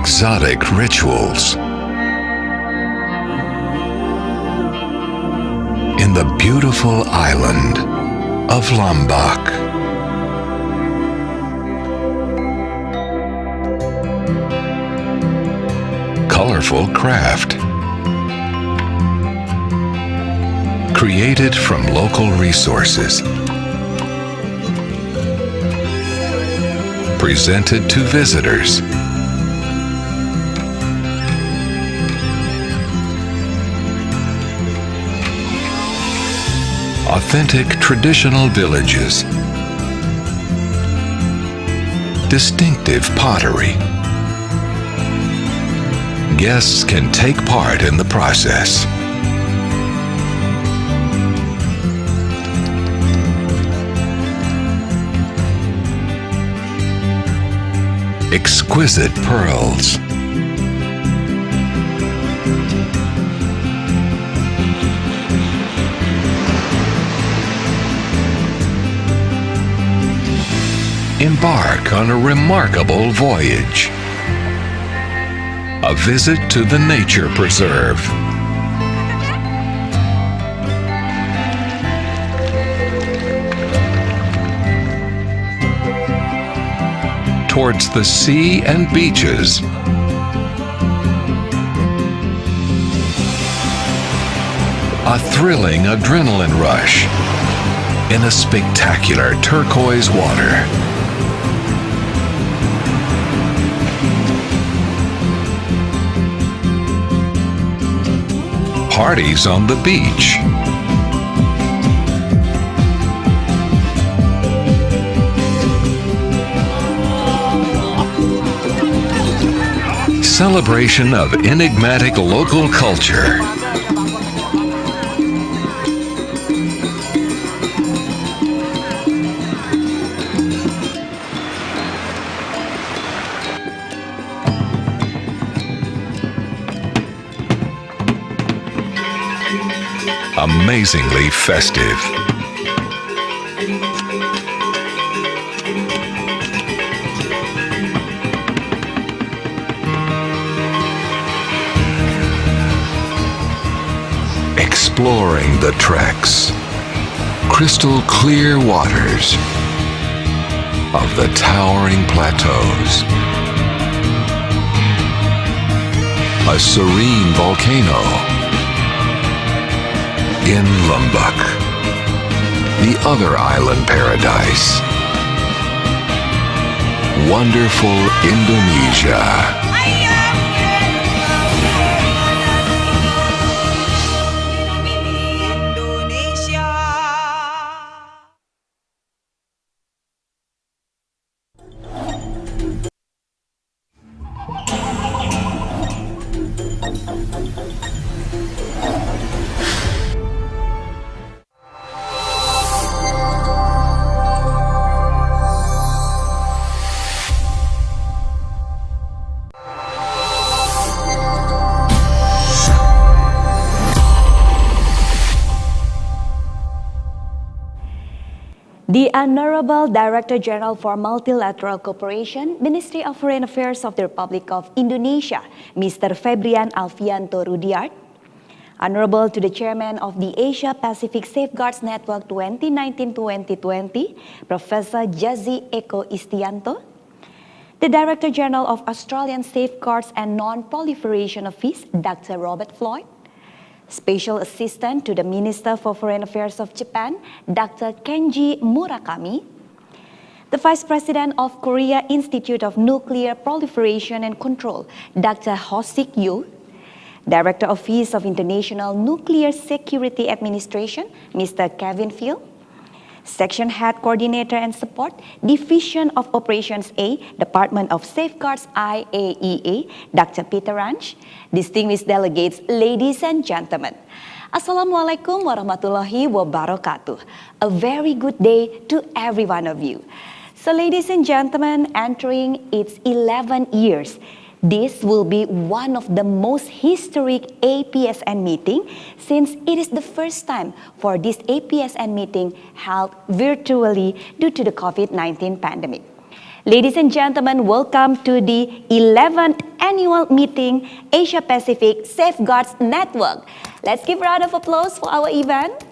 exotic rituals. In the beautiful island of Lombok. Colorful craft. Created from local resources. Presented to visitors. Authentic traditional villages. Distinctive pottery. Guests can take part in the process. Exquisite pearls. Embark on a remarkable voyage. A visit to the nature preserve. Towards the sea and beaches. A thrilling adrenaline rush in a spectacular turquoise water. Parties on the beach. Celebration of enigmatic local culture. Amazingly festive. Exploring the treks, crystal clear waters of the towering plateaus. A serene volcano. In Lombok, the other island paradise. Wonderful Indonesia. The Honorable Director General for Multilateral Cooperation, Ministry of Foreign Affairs of the Republic of Indonesia, Mr. Febrian Alfianto Rudiart. Honorable to the Chairman of the Asia Pacific Safeguards Network 2019-2020, Professor Jazi Eko Istianto. The Director General of Australian Safeguards and Non-Proliferation Office, Dr. Robert Floyd. Special Assistant to the Minister for Foreign Affairs of Japan, Dr. Kenji Murakami. The Vice President of Korea Institute of Nuclear Proliferation and Control, Dr. Hosik Yu. Director Office of International Nuclear Security Administration, Mr. Kevin Field. Section Head Coordinator and Support, Division of Operations A, Department of Safeguards IAEA, Dr. Peter Ranch. Distinguished delegates, ladies and gentlemen. Assalamualaikum warahmatullahi wabarakatuh. A very good day to every one of you. So ladies and gentlemen, entering its 11 years, this will be one of the most historic APSN meeting since it is the first time for this APSN meeting held virtually due to the COVID-19 pandemic. Ladies and gentlemen, welcome to the 11th annual meeting Asia Pacific Safeguards Network. Let's give a round of applause for our event.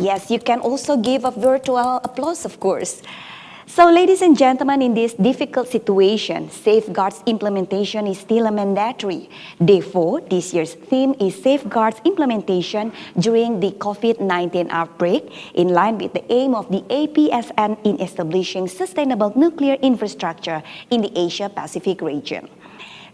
Yes, you can also give a virtual applause, of course. So, ladies and gentlemen, in this difficult situation, safeguards implementation is still a mandatory. Therefore, this year's theme is safeguards implementation during the COVID-19 outbreak, in line with the aim of the APSN in establishing sustainable nuclear infrastructure in the Asia-Pacific region.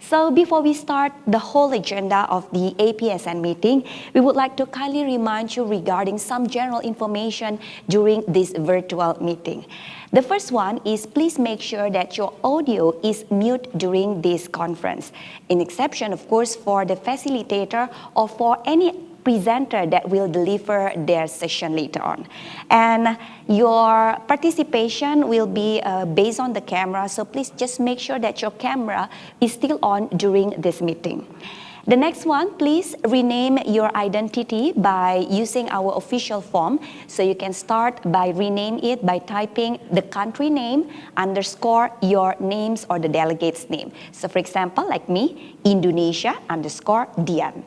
So before we start the whole agenda of the APSN meeting, we would like to kindly remind you regarding some general information during this virtual meeting. The first one is please make sure that your audio is mute during this conference. In exception, of course, for the facilitator or for any presenter that will deliver their session later on. And your participation will be based on the camera, so please just make sure that your camera is still on during this meeting. The next one, please rename your identity by using our official form. So you can start by rename it by typing the country name underscore your names or the delegate's name. So for example, like me, Indonesia underscore Dian.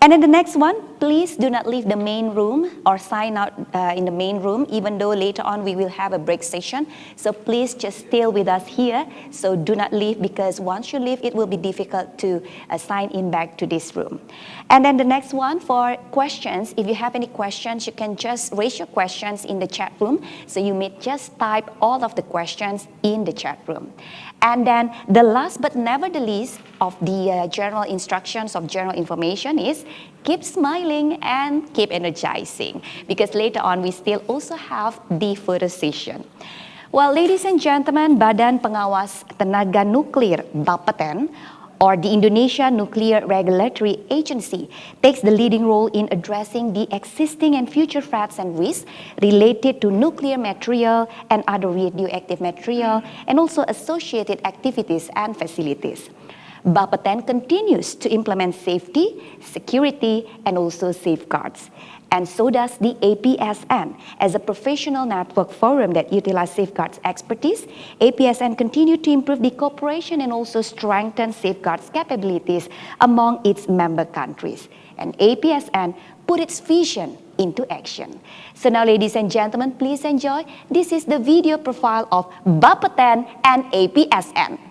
And then the next one, please do not leave the main room or sign out in the main room, even though later on we will have a break session. So please just stay with us here. So do not leave, because once you leave, it will be difficult to sign in back to this room. And then the next one, for questions, if you have any questions, you can just raise your questions in the chat room. So you may just type all of the questions in the chat room. And then the last but never the least of the general instructions of general information is keep smiling and keep energizing, because later on we still also have the photo session. Well, ladies and gentlemen, Badan Pengawas Tenaga Nuklir (BAPTN), or the Indonesia Nuclear Regulatory Agency, takes the leading role in addressing the existing and future threats and risks related to nuclear material and other radioactive material, and also associated activities and facilities. BAPTN continues to implement safety, security, and also safeguards. And so does the APSN. As a professional network forum that utilizes safeguards expertise, APSN continued to improve the cooperation and also strengthen safeguards capabilities among its member countries. And APSN put its vision into action. So now, ladies and gentlemen, please enjoy. This is the video profile of BAPTN and APSN.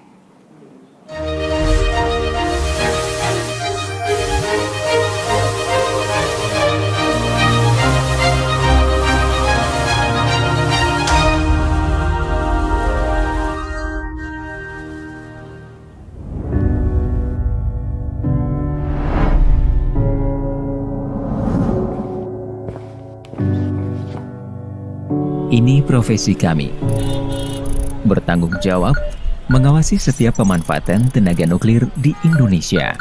Ini profesi kami. Bertanggung jawab mengawasi setiap pemanfaatan tenaga nuklir di Indonesia.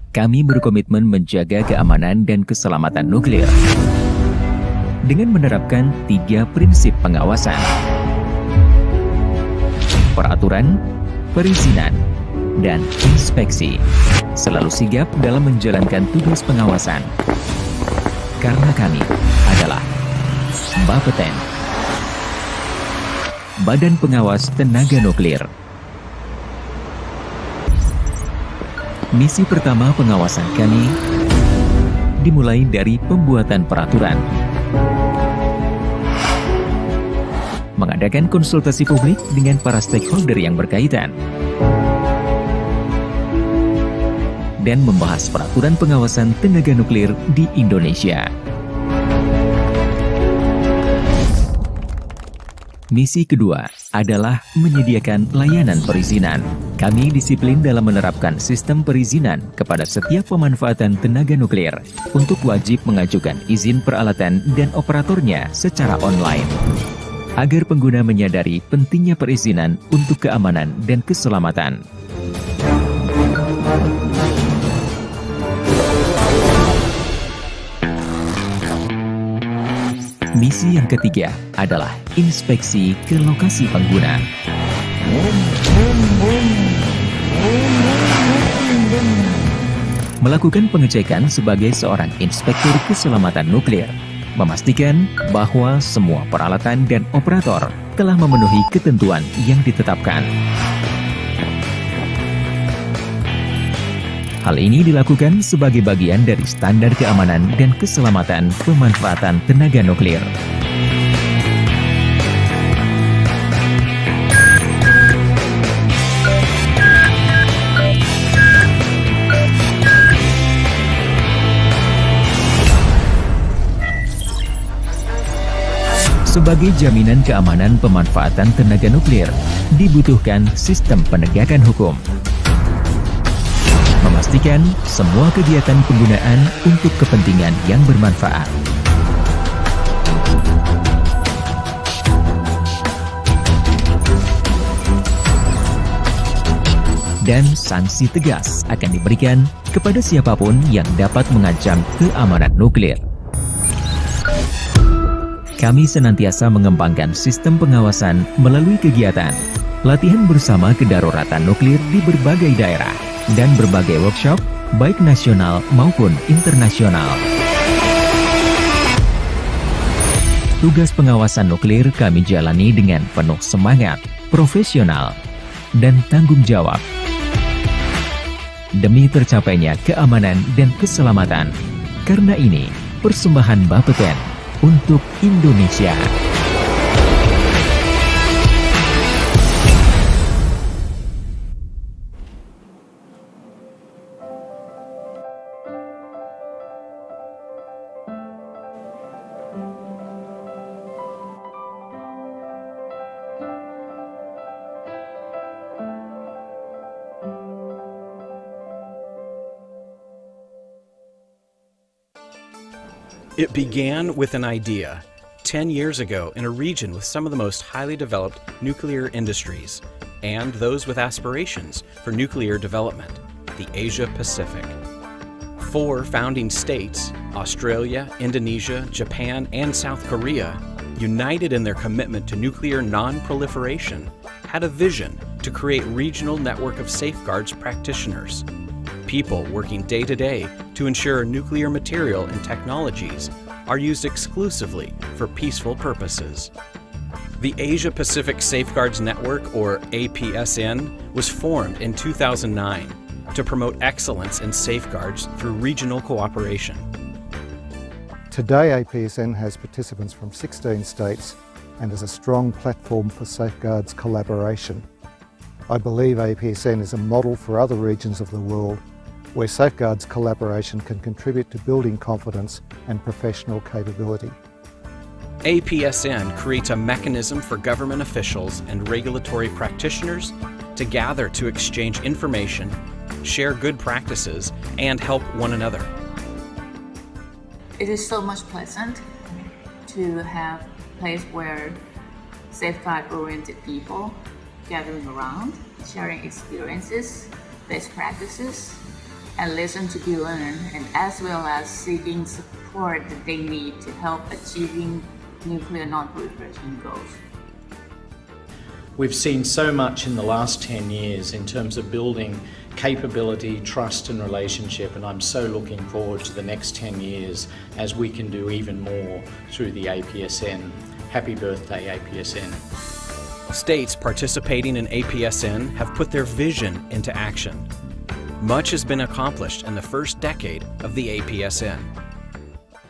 Kami berkomitmen menjaga keamanan dan keselamatan nuklir dengan menerapkan 3 prinsip pengawasan: peraturan, perizinan, dan inspeksi. Selalu sigap dalam menjalankan tugas pengawasan. Karena kami adalah BAPTN, Badan Pengawas Tenaga Nuklir. Misi pertama pengawasan kami dimulai dari pembuatan peraturan, mengadakan konsultasi publik dengan para stakeholder yang berkaitan, dan membahas peraturan pengawasan tenaga nuklir di Indonesia. Misi kedua adalah menyediakan layanan perizinan. Kami disiplin dalam menerapkan sistem perizinan kepada setiap pemanfaatan tenaga nuklir untuk wajib mengajukan izin peralatan dan operatornya secara online, agar pengguna menyadari pentingnya perizinan untuk keamanan dan keselamatan. Misi yang ketiga adalah inspeksi ke lokasi pengguna. Melakukan pengecekan sebagai seorang inspektur keselamatan nuklir, memastikan bahwa semua peralatan dan operator telah memenuhi ketentuan yang ditetapkan. Hal ini dilakukan sebagai bagian dari standar keamanan dan keselamatan pemanfaatan tenaga nuklir. Sebagai jaminan keamanan pemanfaatan tenaga nuklir, dibutuhkan sistem penegakan hukum. Memastikan semua kegiatan penggunaan untuk kepentingan yang bermanfaat. Dan sanksi tegas akan diberikan kepada siapapun yang dapat mengancam keamanan nuklir. Kami senantiasa mengembangkan sistem pengawasan melalui kegiatan, latihan bersama kedaruratan nuklir di berbagai daerah, dan berbagai workshop, baik nasional maupun internasional. Tugas pengawasan nuklir kami jalani dengan penuh semangat, profesional, dan tanggung jawab. Demi tercapainya keamanan dan keselamatan, karena ini persembahan Bapeten untuk Indonesia. It began with an idea 10 years ago in a region with some of the most highly developed nuclear industries and those with aspirations for nuclear development, the Asia Pacific. 4 founding states, Australia, Indonesia, Japan, and South Korea, united in their commitment to nuclear non-proliferation, had a vision to create regional network of safeguards practitioners. People working day to day to ensure nuclear material and technologies are used exclusively for peaceful purposes. The Asia Pacific Safeguards Network, or APSN, was formed in 2009 to promote excellence in safeguards through regional cooperation. Today, APSN has participants from 16 states and is a strong platform for safeguards collaboration. I believe APSN is a model for other regions of the world where safeguards collaboration can contribute to building confidence and professional capability. APSN creates a mechanism for government officials and regulatory practitioners to gather to exchange information, share good practices, and help one another. It is so much pleasant to have a place where safeguard-oriented people gathering around, sharing experiences, best practices, and lesson to be learned, and as well as seeking support that they need to help achieving nuclear non-proliferation goals. We've seen so much in the last 10 years in terms of building capability, trust and relationship, and I'm so looking forward to the next 10 years as we can do even more through the APSN. Happy birthday, APSN. States participating in APSN have put their vision into action. Much has been accomplished in the first decade of the APSN.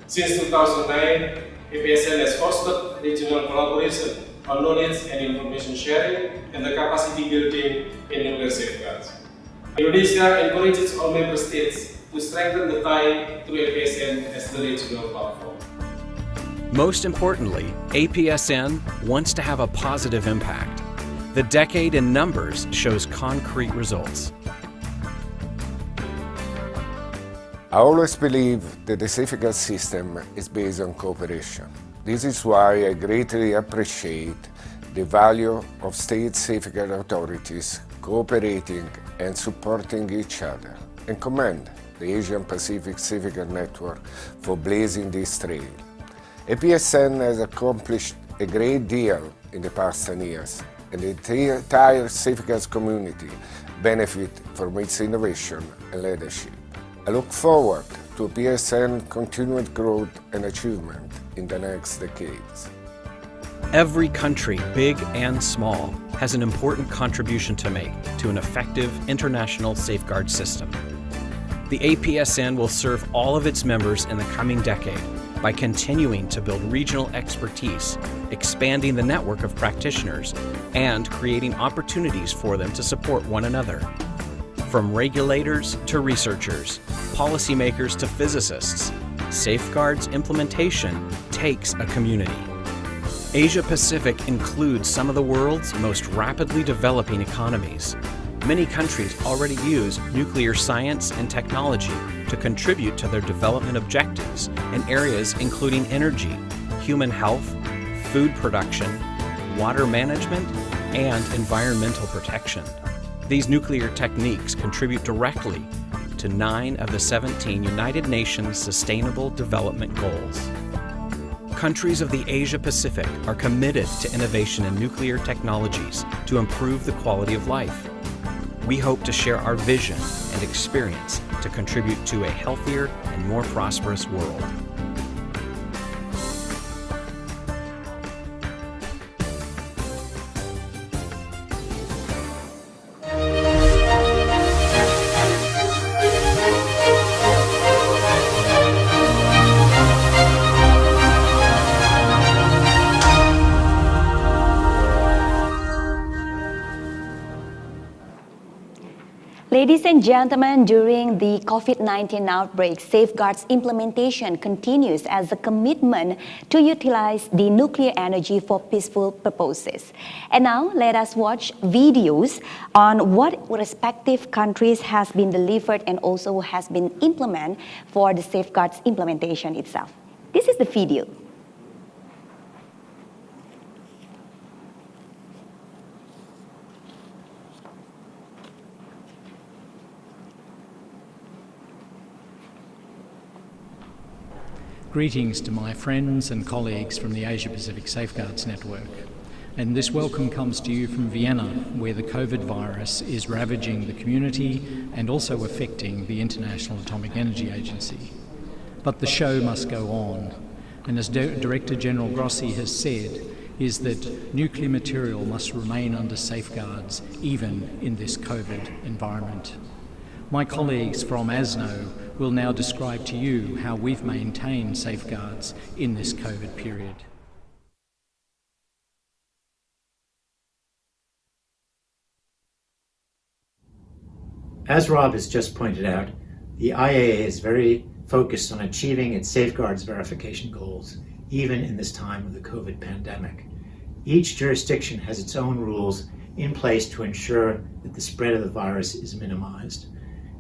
Since 2009, APSN has fostered regional collaboration on knowledge and information sharing and the capacity building in nuclear safeguards. Indonesia encourages all member states to strengthen the tie through APSN as the regional platform. Most importantly, APSN wants to have a positive impact. The decade in numbers shows concrete results. I always believe that the safeguard system is based on cooperation. This is why I greatly appreciate the value of state safeguard authorities cooperating and supporting each other, and commend the Asian Pacific Safeguard Network for blazing this trail. APSN has accomplished a great deal in the past 10 years, and the entire safeguards community benefit from its innovation and leadership. I look forward to APSN continued growth and achievement in the next decades. Every country, big and small, has an important contribution to make to an effective international safeguard system. The APSN will serve all of its members in the coming decade by continuing to build regional expertise, expanding the network of practitioners, and creating opportunities for them to support one another. From regulators to researchers, policymakers to physicists, safeguards implementation takes a community. Asia Pacific includes some of the world's most rapidly developing economies. Many countries already use nuclear science and technology to contribute to their development objectives in areas including energy, human health, food production, water management, and environmental protection. These nuclear techniques contribute directly to 9 of the 17 United Nations Sustainable Development Goals. Countries of the Asia Pacific are committed to innovation in nuclear technologies to improve the quality of life. We hope to share our vision and experience to contribute to a healthier and more prosperous world. Ladies and gentlemen, during the COVID-19 outbreak, safeguards implementation continues as a commitment to utilize the nuclear energy for peaceful purposes. And now let us watch videos on what respective countries has been delivered and also has been implemented for the safeguards implementation itself. This is the video. Greetings to my friends and colleagues from the Asia Pacific Safeguards Network. And this welcome comes to you from Vienna, where the COVID virus is ravaging the community and also affecting the International Atomic Energy Agency. But the show must go on. And as Director General Grossi has said, is that nuclear material must remain under safeguards even in this COVID environment. My colleagues from ASNO will now describe to you how we've maintained safeguards in this COVID period. As Rob has just pointed out, the IAA is very focused on achieving its safeguards verification goals, even in this time of the COVID pandemic. Each jurisdiction has its own rules in place to ensure that the spread of the virus is minimized.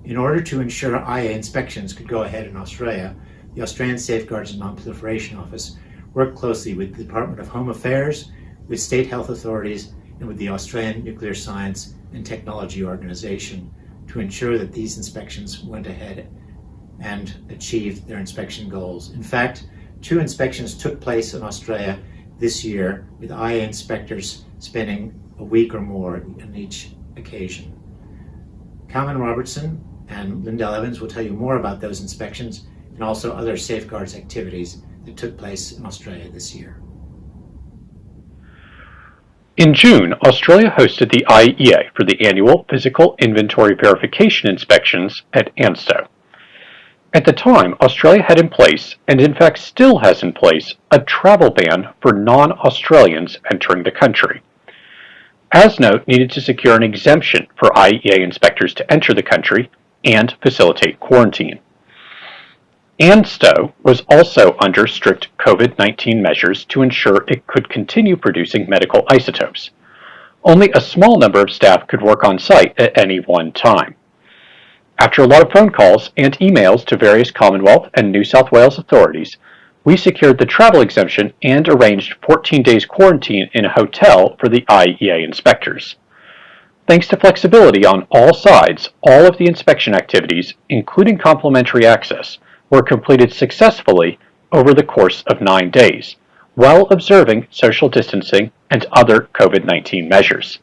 In order to ensure IA inspections could go ahead in Australia, the Australian Safeguards and Non-Proliferation Office worked closely with the Department of Home Affairs, with state health authorities, and with the Australian Nuclear Science and Technology Organisation to ensure that these inspections went ahead and achieved their inspection goals. In fact, 2 inspections took place in Australia this year, with IA inspectors spending a week or more on each occasion. Calvin Robertson and Lindell Evans will tell you more about those inspections and also other safeguards activities that took place in Australia this year. In June, Australia hosted the IEA for the annual Physical Inventory Verification Inspections at ANSTO. At the time, Australia had in place, and in fact still has in place, a travel ban for non-Australians entering the country. ASNO needed to secure an exemption for IEA inspectors to enter the country and facilitate quarantine. ANSTO was also under strict COVID-19 measures to ensure it could continue producing medical isotopes. Only a small number of staff could work on site at any one time. After a lot of phone calls and emails to various Commonwealth and New South Wales authorities, we secured the travel exemption and arranged 14 days quarantine in a hotel for the IEA inspectors. Thanks to flexibility on all sides, all of the inspection activities, including complimentary access, were completed successfully over the course of 9 days, while observing social distancing and other COVID-19 measures.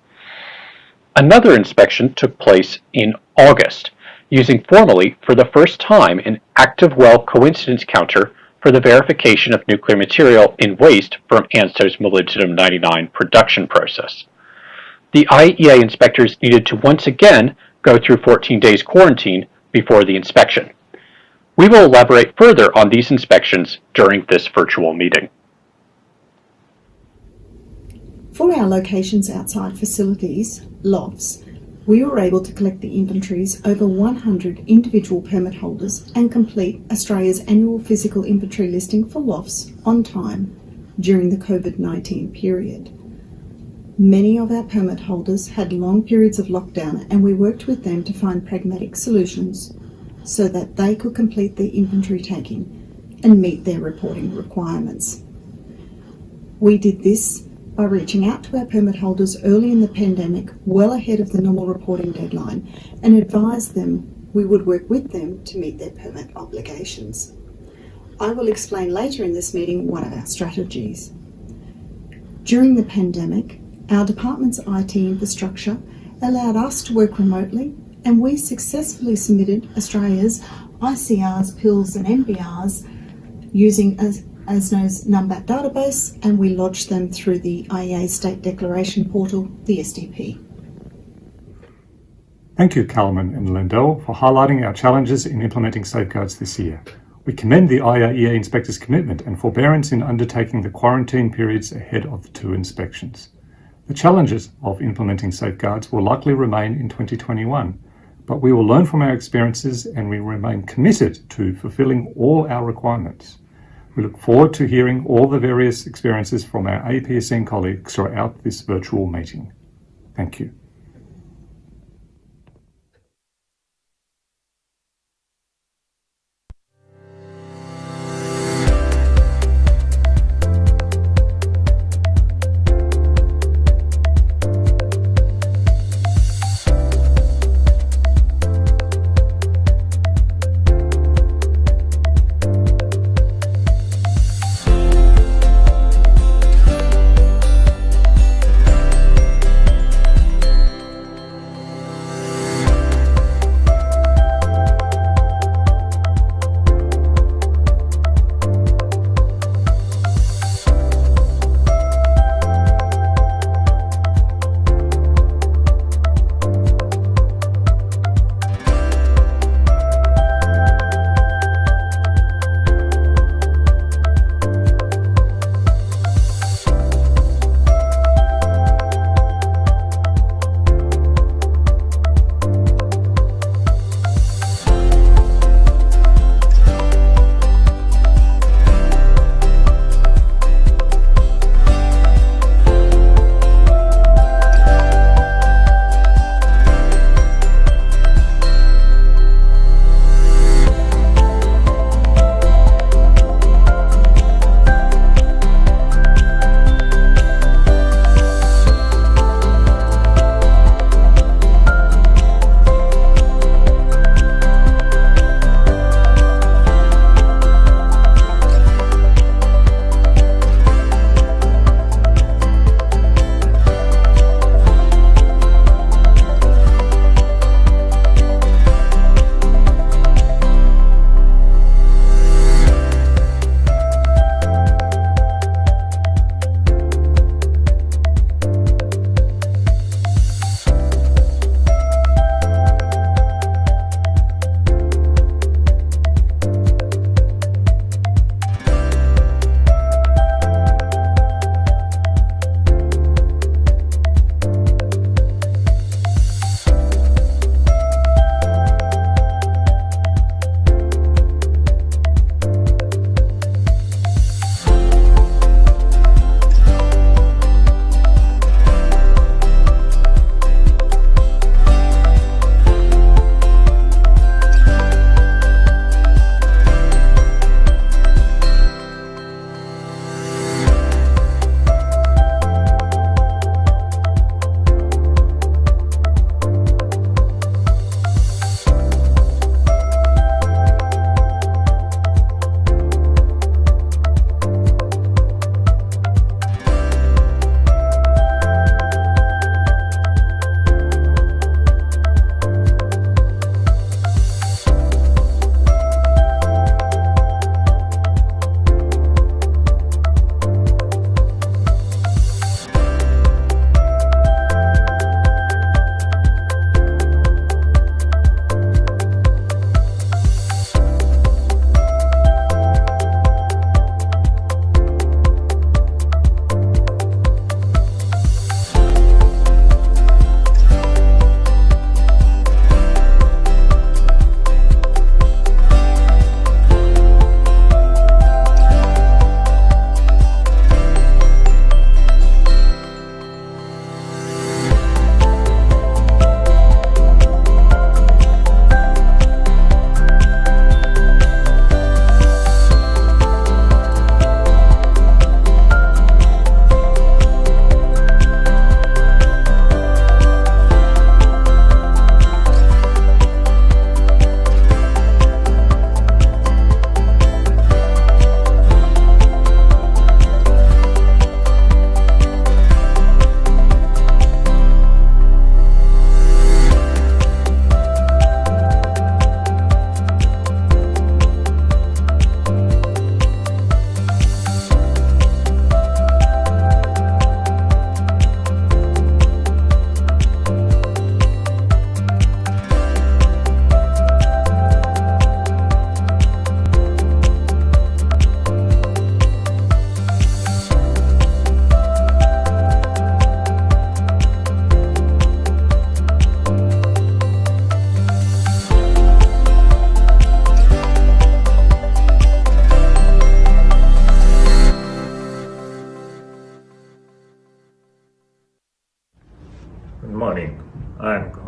Another inspection took place in August, using formally for the first time an active well coincidence counter for the verification of nuclear material in waste from ANSTO's molybdenum-99 production process. The IAEA inspectors needed to once again go through 14 days quarantine before the inspection. We will elaborate further on these inspections during this virtual meeting. For our locations outside facilities, LOFs, we were able to collect the inventories over 100 individual permit holders and complete Australia's annual physical inventory listing for LOFs on time during the Covid-19 period. Many of our permit holders had long periods of lockdown, and we worked with them to find pragmatic solutions so that they could complete their inventory taking and meet their reporting requirements. We did this by reaching out to our permit holders early in the pandemic, well ahead of the normal reporting deadline, and advised them we would work with them to meet their permit obligations. I will explain later in this meeting one of our strategies. During the pandemic, our department's IT infrastructure allowed us to work remotely, and we successfully submitted Australia's ICRs, PILs and MBRs using ASNO's NUMBAT database, and we lodged them through the IEA State Declaration Portal, the SDP. Thank you, Kalman and Lindell, for highlighting our challenges in implementing safeguards this year. We commend the IAEA inspectors' commitment and forbearance in undertaking the quarantine periods ahead of the two inspections. The challenges of implementing safeguards will likely remain in 2021, but we will learn from our experiences and we remain committed to fulfilling all our requirements. We look forward to hearing all the various experiences from our APSN colleagues throughout this virtual meeting. Thank you.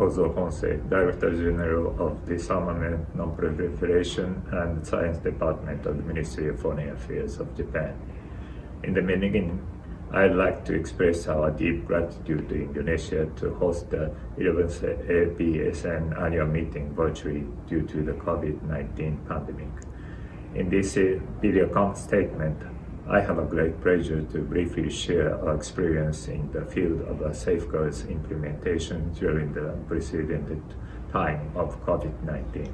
Kozo Honsei, Director General of Disarmament, Non-Proliferation and Science Department of the Ministry of Foreign Affairs of Japan. In the beginning, I'd like to express our deep gratitude to Indonesia to host the 11th APSN annual meeting virtually due to the COVID-19 pandemic. In this video statement, I have a great pleasure to briefly share our experience in the field of safeguards implementation during the unprecedented time of COVID-19.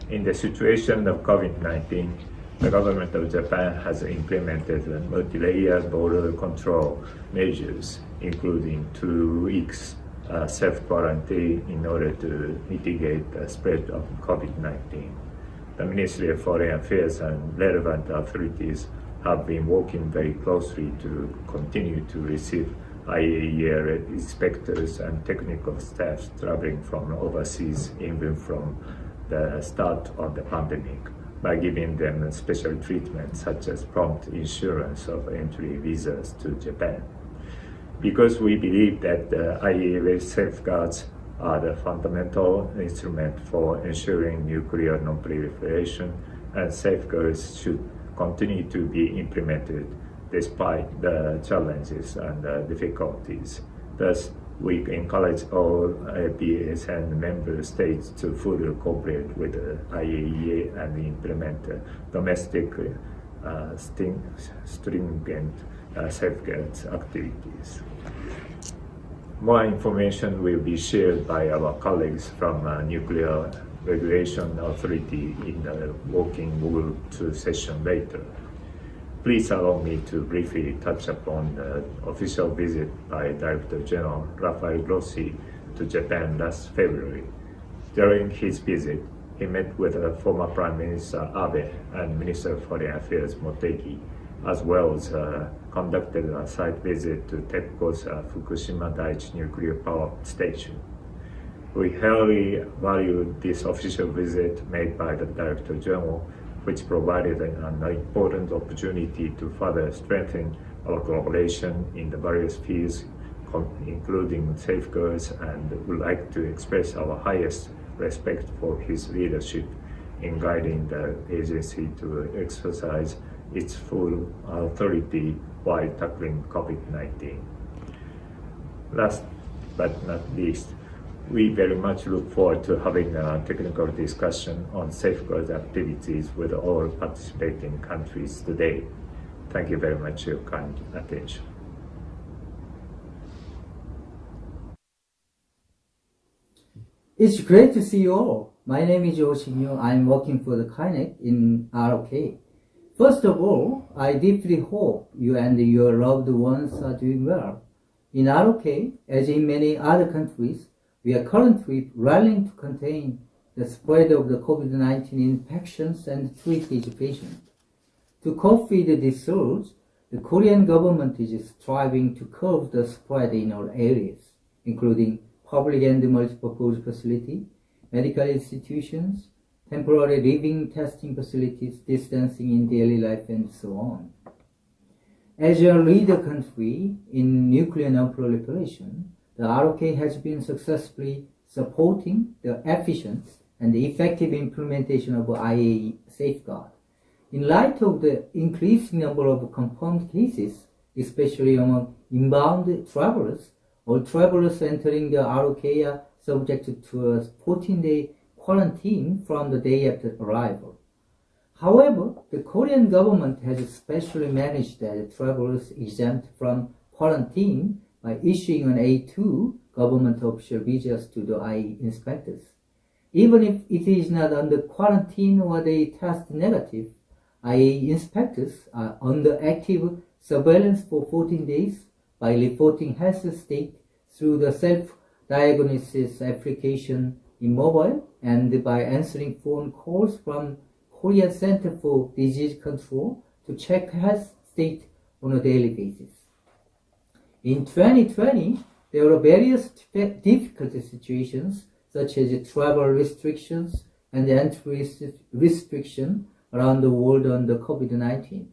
In the situation of COVID-19, the government of Japan has implemented multi-layered border control measures, including 2 weeks self-quarantine in order to mitigate the spread of COVID-19. The Ministry of Foreign Affairs and relevant authorities have been working very closely to continue to receive IAEA inspectors and technical staff traveling from overseas even from the start of the pandemic, by giving them special treatment such as prompt insurance of entry visas to Japan. Because we believe that the IAEA safeguards are the fundamental instrument for ensuring nuclear non-proliferation, and safeguards should continue to be implemented despite the challenges and difficulties. Thus, we encourage all APSN member states to fully cooperate with the IAEA and implement domestic stringent safeguards activities. More information will be shared by our colleagues from Nuclear Regulation Authority in the working group 2 session later. Please allow me to briefly touch upon the official visit by Director General Rafael Grossi to Japan last February. During his visit, he met with former Prime Minister Abe and Minister of Foreign Affairs Motegi, as well as conducted a site visit to TEPCO's Fukushima Daiichi nuclear power station. We highly value this official visit made by the Director General, which provided an important opportunity to further strengthen our cooperation in the various fields, including safeguards, and would like to express our highest respect for his leadership in guiding the agency to exercise its full authority while tackling COVID-19. Last but not least, we very much look forward to having a technical discussion on safeguard activities with all participating countries today. Thank you very much for your kind attention. It's great to see you all. My name is Oh Shin-yoo. I'm working for the KINEC in ROK. First of all, I deeply hope you and your loved ones are doing well. In ROK, as in many other countries, we are currently rallying to contain the spread of the COVID-19 infections and treat each patient. To cope with this surge, the Korean government is striving to curb the spread in all areas, including public and multipurpose facilities, medical institutions, temporary living testing facilities, distancing in daily life, and so on. As a leader country in nuclear non-proliferation, the ROK has been successfully supporting the efficient and effective implementation of IAEA safeguard. In light of the increasing number of confirmed cases, especially among inbound travelers, all travelers entering the ROK are subjected to a 14-day quarantine from the day after arrival. However, the Korean government has specially managed that travelers exempt from quarantine by issuing an A2 government official visas to the IAEA inspectors. Even if it is not under quarantine or they test negative, IAEA inspectors are under active surveillance for 14 days by reporting health state through the self-diagnosis application in mobile and by answering phone calls from Korea Center for Disease Control to check health state on a daily basis. In 2020, there were various difficult situations such as travel restrictions and entry restriction around the world under COVID-19.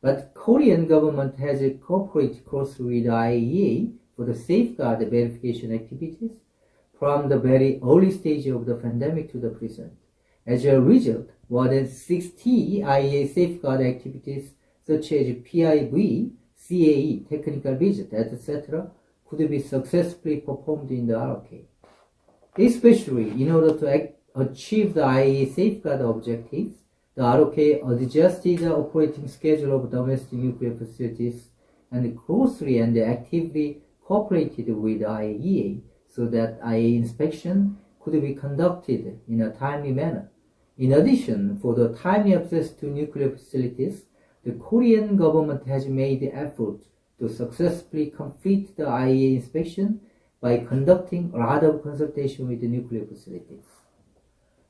But Korean government has cooperated closely with IAEA for the safeguard verification activities, from the very early stage of the pandemic to the present. As a result, more than 60 IAEA safeguard activities such as PIV, CAE, technical visit, etc., could be successfully performed in the ROK. Especially in order to achieve the IAEA safeguard objectives, the ROK adjusted the operating schedule of domestic nuclear facilities and closely and actively cooperated with IAEA so that IAEA inspection could be conducted in a timely manner. In addition, for the timely access to nuclear facilities, the Korean government has made the effort to successfully complete the IAEA inspection by conducting a lot of consultation with the nuclear facilities.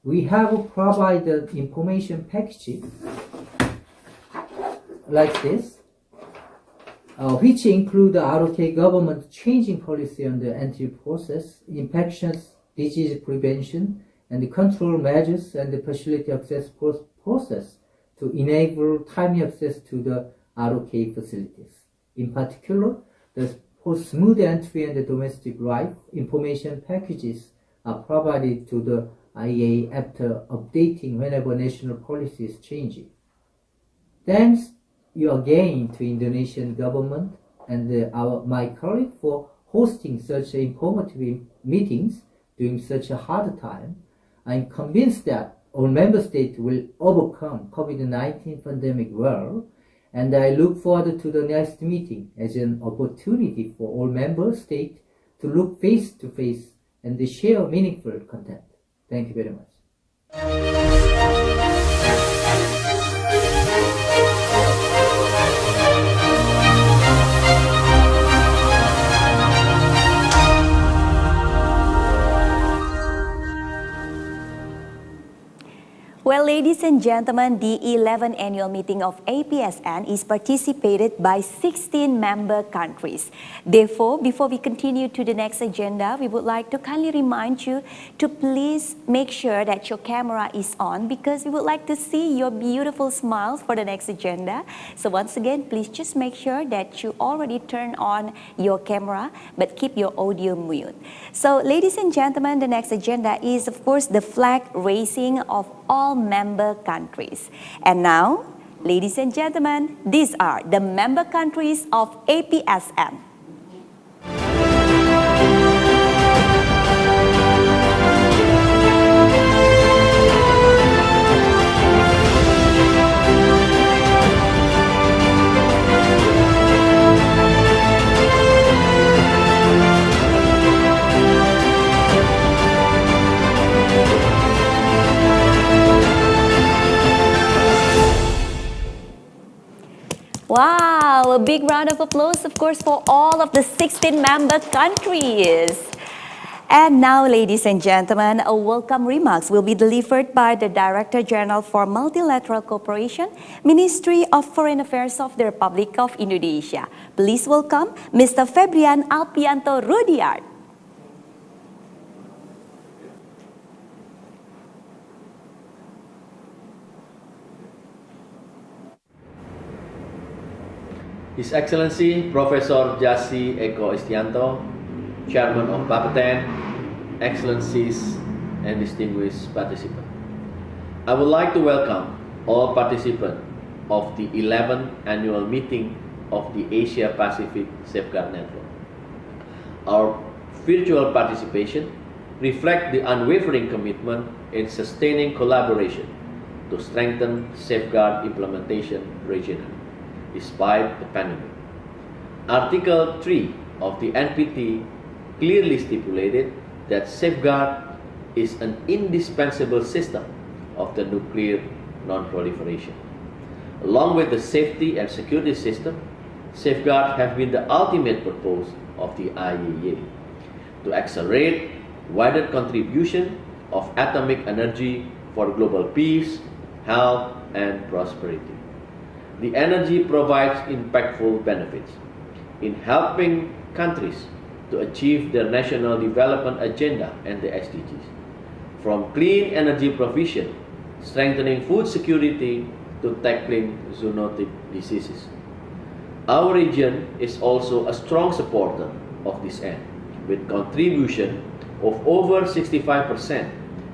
We have provided information packages like this, which include the ROK government changing policy on the entry process, infections, disease prevention, and the control measures and the facility access process to enable timely access to the ROK facilities. In particular, for smooth entry and the domestic life, information packages are provided to the IAEA after updating whenever national policy is changing. Thanks again to Indonesian government and my colleague for hosting such informative meetings during such a hard time. I'm convinced that all member states will overcome COVID-19 pandemic well, and I look forward to the next meeting as an opportunity for all member states to look face to face and to share meaningful content. Thank you very much. Well, ladies and gentlemen, the 11th annual meeting of APSN is participated by 16 member countries. Therefore, before we continue to the next agenda, we would like to kindly remind you to please make sure that your camera is on because we would like to see your beautiful smiles for the next agenda. So once again, please just make sure that you already turn on your camera, but keep your audio mute. So ladies and gentlemen, the next agenda is of course the flag raising of all member countries. And now, ladies and gentlemen, these are the member countries of APSN. Wow, a big round of applause, of course, for all of the 16 member countries. And now, ladies and gentlemen, a welcome remarks will be delivered by the Director General for Multilateral Cooperation, Ministry of Foreign Affairs of the Republic of Indonesia. Please welcome Mr. Febrian Alfianto Rudyard. His Excellency Professor Jasi Eko Istianto, Chairman of APSN, Excellencies and distinguished participants. I would like to welcome all participants of the 11th annual meeting of the Asia Pacific Safeguard Network. Our virtual participation reflects the unwavering commitment in sustaining collaboration to strengthen safeguard implementation regionally, despite the pandemic. Article 3 of the NPT clearly stipulated that safeguard is an indispensable system of the nuclear non-proliferation. Along with the safety and security system, safeguards have been the ultimate purpose of the IAEA to accelerate wider contribution of atomic energy for global peace, health, and prosperity. The energy provides impactful benefits in helping countries to achieve their national development agenda and the SDGs, from clean energy provision, strengthening food security, to tackling zoonotic diseases. Our region is also a strong supporter of this end, with contribution of over 65%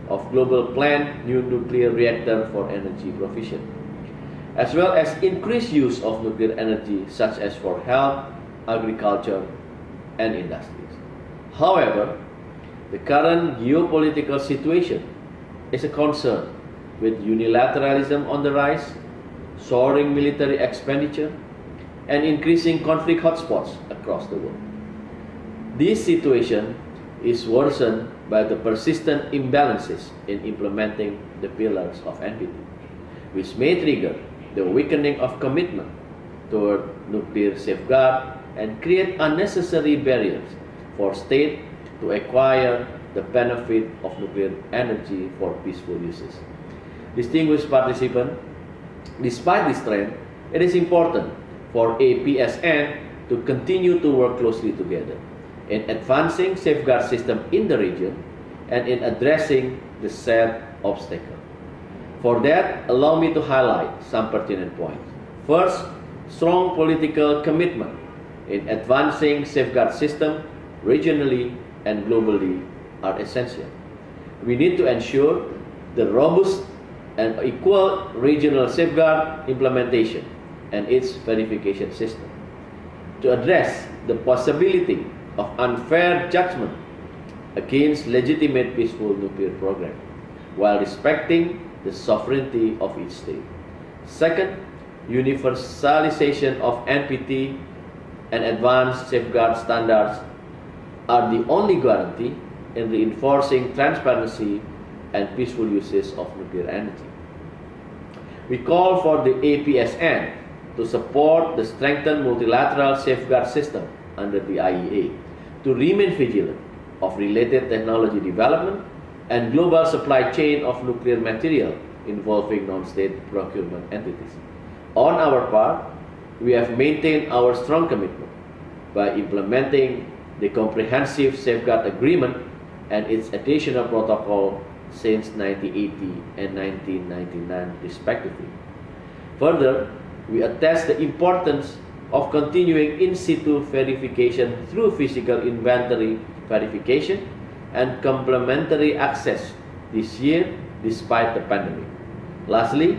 of global planned new nuclear reactor for energy provision, as well as increased use of nuclear energy such as for health, agriculture, and industries. However, the current geopolitical situation is a concern, with unilateralism on the rise, soaring military expenditure, and increasing conflict hotspots across the world. This situation is worsened by the persistent imbalances in implementing the pillars of NPT, which may trigger the weakening of commitment toward nuclear safeguard and create unnecessary barriers for states to acquire the benefit of nuclear energy for peaceful uses. Distinguished participants, despite this trend, it is important for APSN to continue to work closely together in advancing safeguard system in the region and in addressing the said obstacle. For that, allow me to highlight some pertinent points. First, strong political commitment in advancing safeguard system regionally and globally are essential. We need to ensure the robust and equal regional safeguard implementation and its verification system to address the possibility of unfair judgment against legitimate peaceful nuclear program while respecting the sovereignty of each state. Second, universalization of NPT and advanced safeguard standards are the only guarantee in reinforcing transparency and peaceful uses of nuclear energy. We call for the APSN to support the strengthened multilateral safeguard system under the IEA, to remain vigilant of related technology development and global supply chain of nuclear material involving non-state procurement entities. On our part, we have maintained our strong commitment by implementing the Comprehensive Safeguard Agreement and its additional protocol since 1980 and 1999 respectively. Further, we attest the importance of continuing in situ verification through physical inventory verification and complementary access this year despite the pandemic. Lastly,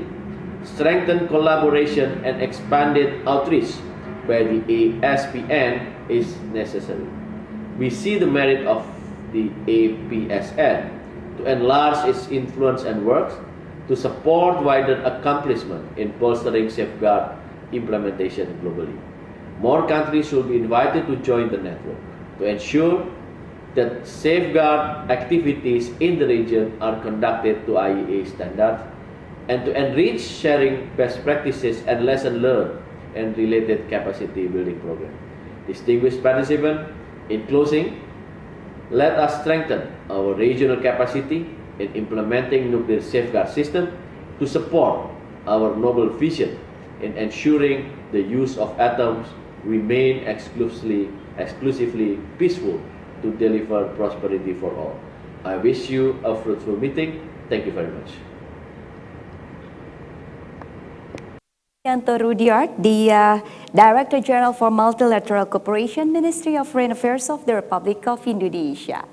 strengthened collaboration and expanded outreach by the APSN is necessary. We see the merit of the APSN to enlarge its influence and works to support wider accomplishment in bolstering safeguard implementation globally. More countries should be invited to join the network to ensure that safeguard activities in the region are conducted to IEA standards and to enrich sharing best practices and lessons learned and related capacity building program. Distinguished participants, in closing, let us strengthen our regional capacity in implementing nuclear safeguard system to support our noble vision in ensuring the use of atoms remain exclusively peaceful to deliver prosperity for all. I wish you a fruitful meeting. Thank you very much. Rudyard, the Director General for Multilateral Cooperation, Ministry of Foreign Affairs of the Republic of Indonesia.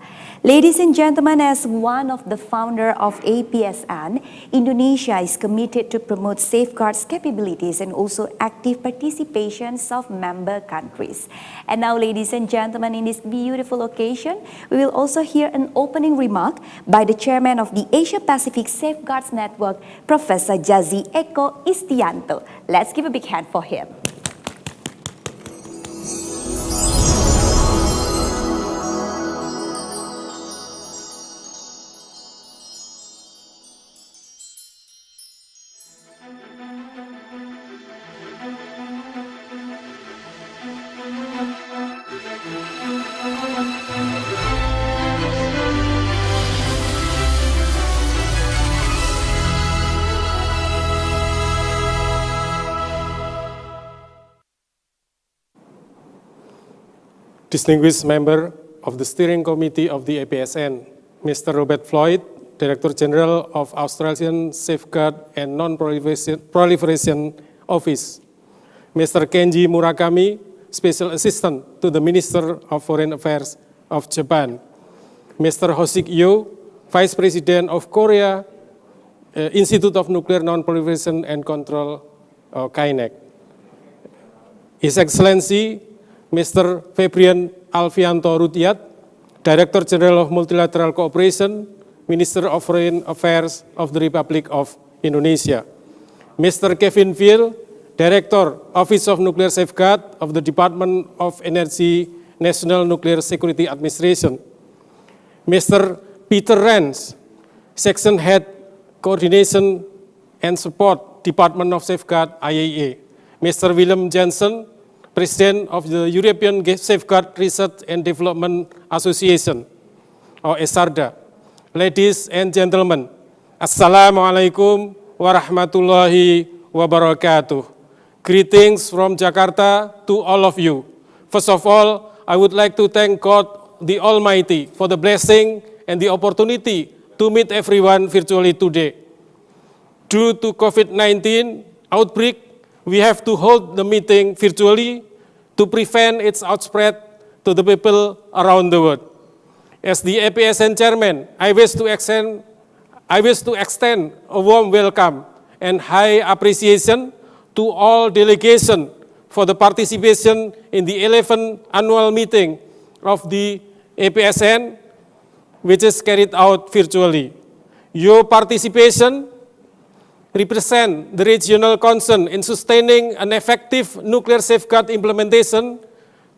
Ladies and gentlemen, as one of the founder of APSN, Indonesia is committed to promote safeguards capabilities and also active participations of member countries. And now, ladies and gentlemen, in this beautiful occasion, we will also hear an opening remark by the chairman of the Asia Pacific Safeguards Network, Professor Jazzy Eko Istianto. Let's give a big hand for him. Distinguished member of the Steering Committee of the APSN, Mr. Robert Floyd, Director General of Australian Safeguard and Non-Proliferation Office, Mr. Kenji Murakami, Special Assistant to the Minister of Foreign Affairs of Japan, Mr. Ho-sik Yo, Vice President of Korea Institute of Nuclear Non-Proliferation and Control, KINEC. His Excellency, Mr. Febrian Alfianto Rudiat, Director General of Multilateral Cooperation, Minister of Foreign Affairs of the Republic of Indonesia. Mr. Kevin Phil, Director, Office of Nuclear Safeguard of the Department of Energy, National Nuclear Security Administration. Mr. Peter Rens, Section Head, Coordination and Support, Department of Safeguard, IAEA. Mr. Willem Janssen, President of the European Safeguard Research and Development Association, or ESARDA. Ladies and gentlemen, Assalamualaikum warahmatullahi wabarakatuh. Greetings from Jakarta to all of you. First of all, I would like to thank God the Almighty for the blessing and the opportunity to meet everyone virtually today. Due to COVID-19 outbreak, we have to hold the meeting virtually to prevent its outspread to the people around the world. As the APSN chairman, I wish to extend a warm welcome and high appreciation to all delegation for the participation in the 11th annual meeting of the APSN, which is carried out virtually. Your participation represent the regional concern in sustaining an effective nuclear safeguard implementation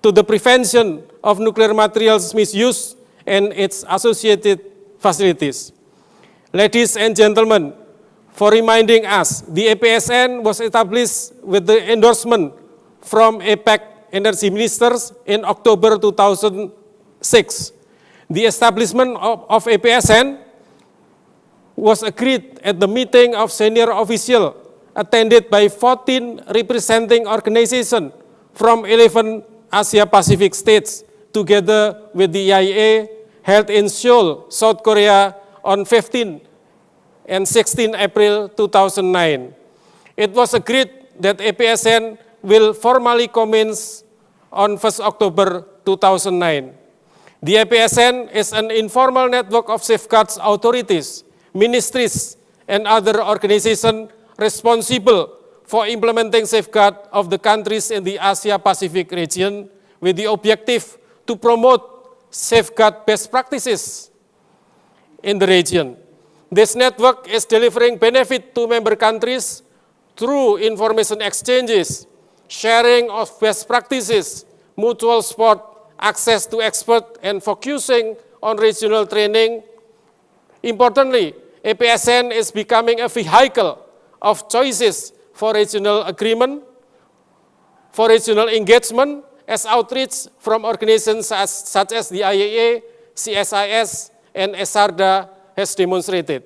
to the prevention of nuclear materials misuse and its associated facilities. Ladies and gentlemen, for reminding us, the APSN was established with the endorsement from APEC Energy Ministers in October 2006. The establishment of APSN was agreed at the meeting of senior officials attended by 14 representing organizations from 11 Asia-Pacific states, together with the IAEA, held in Seoul, South Korea on 15 and 16 April 2009. It was agreed that APSN will formally commence on 1st October 2009. The APSN is an informal network of safeguards authorities, ministries, and other organizations responsible for implementing safeguard of the countries in the Asia-Pacific region with the objective to promote safeguard best practices in the region. This network is delivering benefit to member countries through information exchanges, sharing of best practices, mutual support, access to experts, and focusing on regional training. Importantly, APSN is becoming a vehicle of choices for regional agreement, for regional engagement, as outreach from organizations such as the IAEA, CSIS, and ESARDA has demonstrated.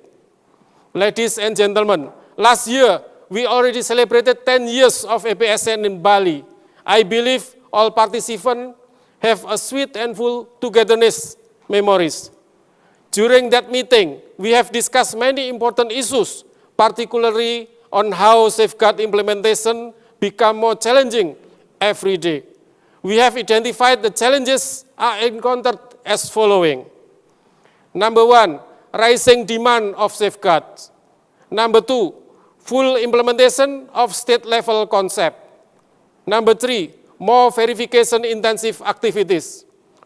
Ladies and gentlemen, last year, we already celebrated 10 years of APSN in Bali. I believe all participants have a sweet and full togetherness memories. During that meeting, we have discussed many important issues, particularly on how safeguard implementation become more challenging every day. We have identified the challenges are encountered as following. Number one, rising demand of safeguards. Number two, full implementation of state-level concept. Number three, more verification-intensive activities.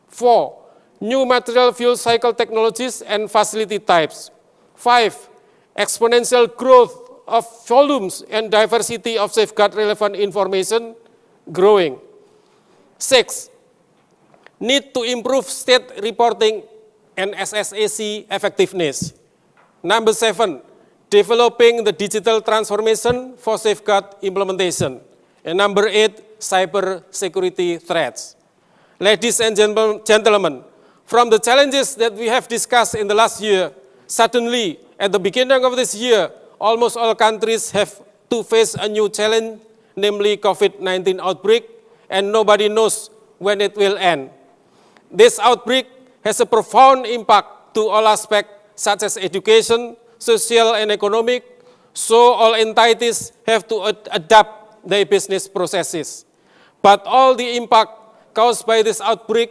4, new material fuel cycle technologies and facility types. 5, exponential growth of volumes and diversity of safeguard-relevant information growing. 6, need to improve state reporting and SSAC effectiveness. Number 7, developing the digital transformation for safeguard implementation. And number 8, cyber security threats. Ladies and gentlemen, from the challenges that we have discussed in the last year, suddenly at the beginning of this year, almost all countries have to face a new challenge, namely COVID-19 outbreak, and nobody knows when it will end. This outbreak has a profound impact to all aspects such as education, social and economic, so all entities have to adapt their business processes. But all the impact caused by this outbreak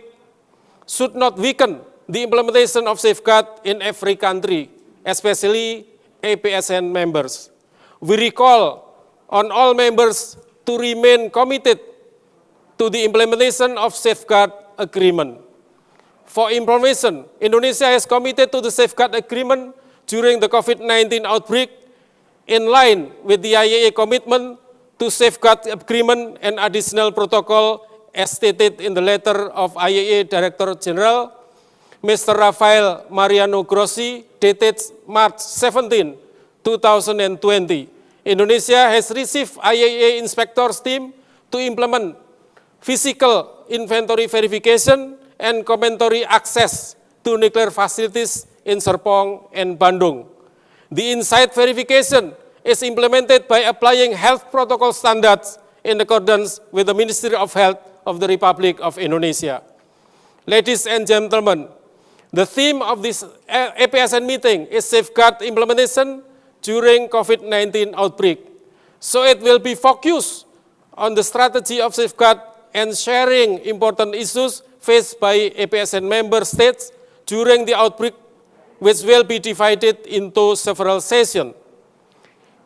should not weaken the implementation of safeguard in every country, especially APSN members. We recall on all members to remain committed to the implementation of safeguard agreement. For information, Indonesia has committed to the safeguard agreement during the COVID-19 outbreak in line with the IAEA commitment to safeguard agreement and additional protocol as stated in the letter of IAEA Director General, Mr. Rafael Mariano Grossi, dated March 17, 2020. Indonesia has received IAEA inspectors team to implement physical inventory verification and complementary access to nuclear facilities in Serpong and Bandung. The in-site verification is implemented by applying health protocol standards in accordance with the Ministry of Health of the Republic of Indonesia. Ladies and gentlemen, the theme of this APSN meeting is safeguard implementation during COVID-19 outbreak. So it will be focused on the strategy of safeguard and sharing important issues faced by APSN member states during the outbreak, which will be divided into several sessions.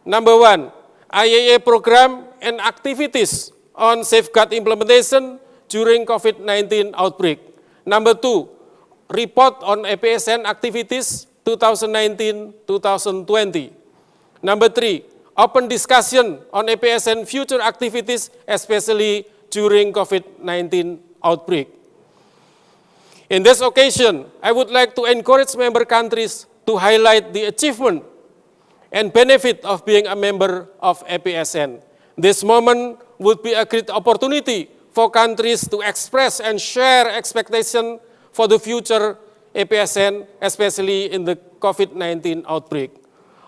Number one, IAEA program and activities on safeguard implementation during COVID-19 outbreak. Number two, report on APSN activities 2019-2020. Number three, open discussion on APSN future activities, especially during COVID-19 outbreak. In this occasion, I would like to encourage member countries to highlight the achievement and benefit of being a member of APSN. This moment would be a great opportunity for countries to express and share expectation for the future APSN, especially in the COVID-19 outbreak.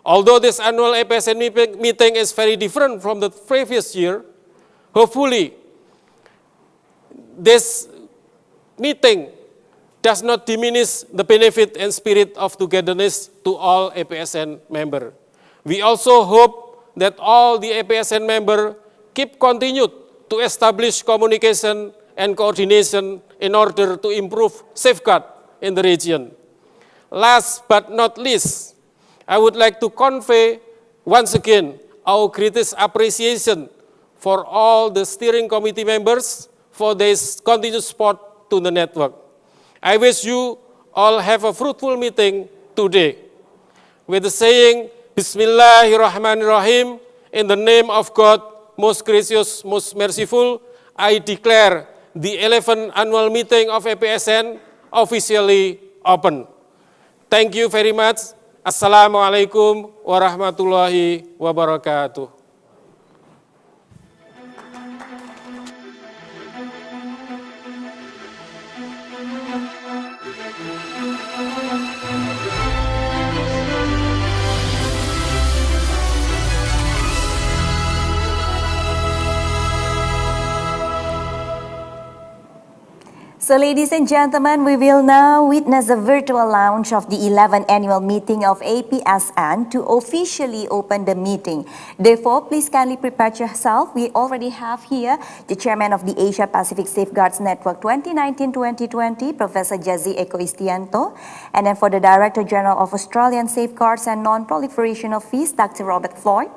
Although this annual APSN meeting is very different from the previous year, hopefully this meeting does not diminish the benefit and spirit of togetherness to all APSN members. We also hope that all the APSN members keep continued to establish communication and coordination in order to improve safeguard in the region. Last but not least, I would like to convey once again our greatest appreciation for all the steering committee members for their continued support to the network. I wish you all have a fruitful meeting today. With the saying, Bismillahirrahmanirrahim, in the name of God, most gracious, most merciful, I declare the 11th annual meeting of APSN officially open. Thank you very much. Assalamualaikum warahmatullahi wabarakatuh. So ladies and gentlemen, we will now witness the virtual launch of the 11th annual meeting of APSN to officially open the meeting. Therefore, please kindly prepare yourself. We already have here the chairman of the Asia Pacific Safeguards Network 2019-2020, Professor Jassi Eko Istianto. And then for the Director General of Australian Safeguards and Non-Proliferation Office, Dr. Robert Floyd.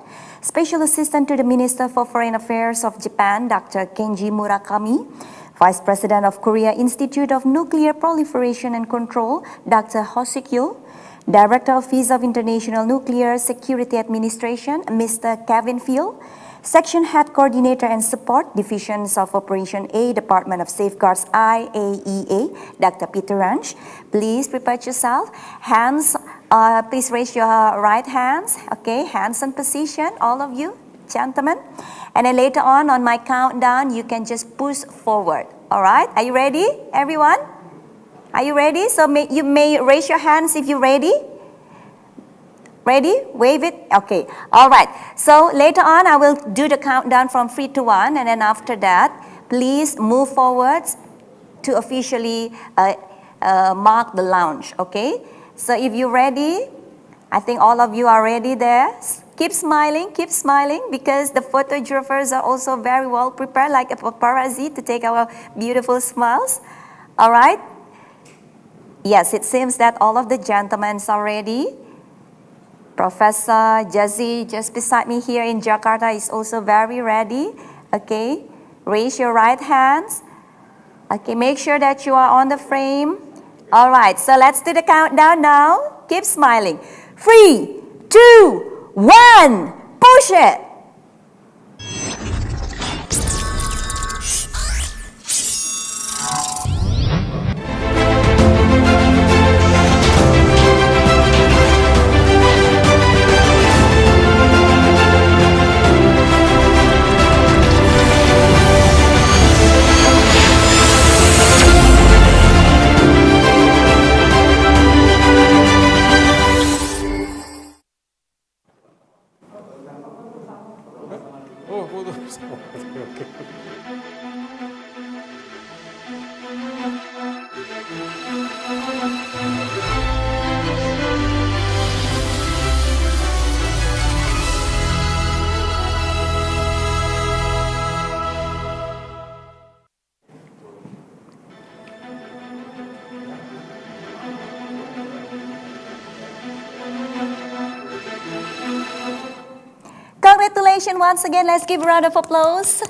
Special Assistant to the Minister for Foreign Affairs of Japan, Dr. Kenji Murakami. Vice President of Korea Institute of Nuclear Proliferation and Control, Dr. Hosikyo. Director Office of International Nuclear Security Administration, Mr. Kevin Field. Section Head Coordinator and Support, Divisions of Operation A, Department of Safeguards IAEA, Dr. Peter Ranch. Please prepare yourself. Hands, please raise your right hands. Okay, hands in position, all of you, gentlemen. And then later on my countdown, you can just push forward. All right, are you ready, everyone? Are you ready? So you may raise your hands if you're ready. Ready? Wave it. Okay. All right. So later on, I will do the countdown from 3 to 1. And then after that, please move forwards to officially mark the launch. Okay. So if you're ready, I think all of you are ready there. Keep smiling because the photographers are also very well prepared, like a paparazzi, to take our beautiful smiles. All right. Yes, it seems that all of the gentlemen are ready. Professor Jazzy, just beside me here in Jakarta, is also very ready. Okay, raise your right hands. Okay, make sure that you are on the frame. All right, so let's do the countdown now. Keep smiling. 3, 2, 1, push it. Congratulations once again. Let's give a round of applause.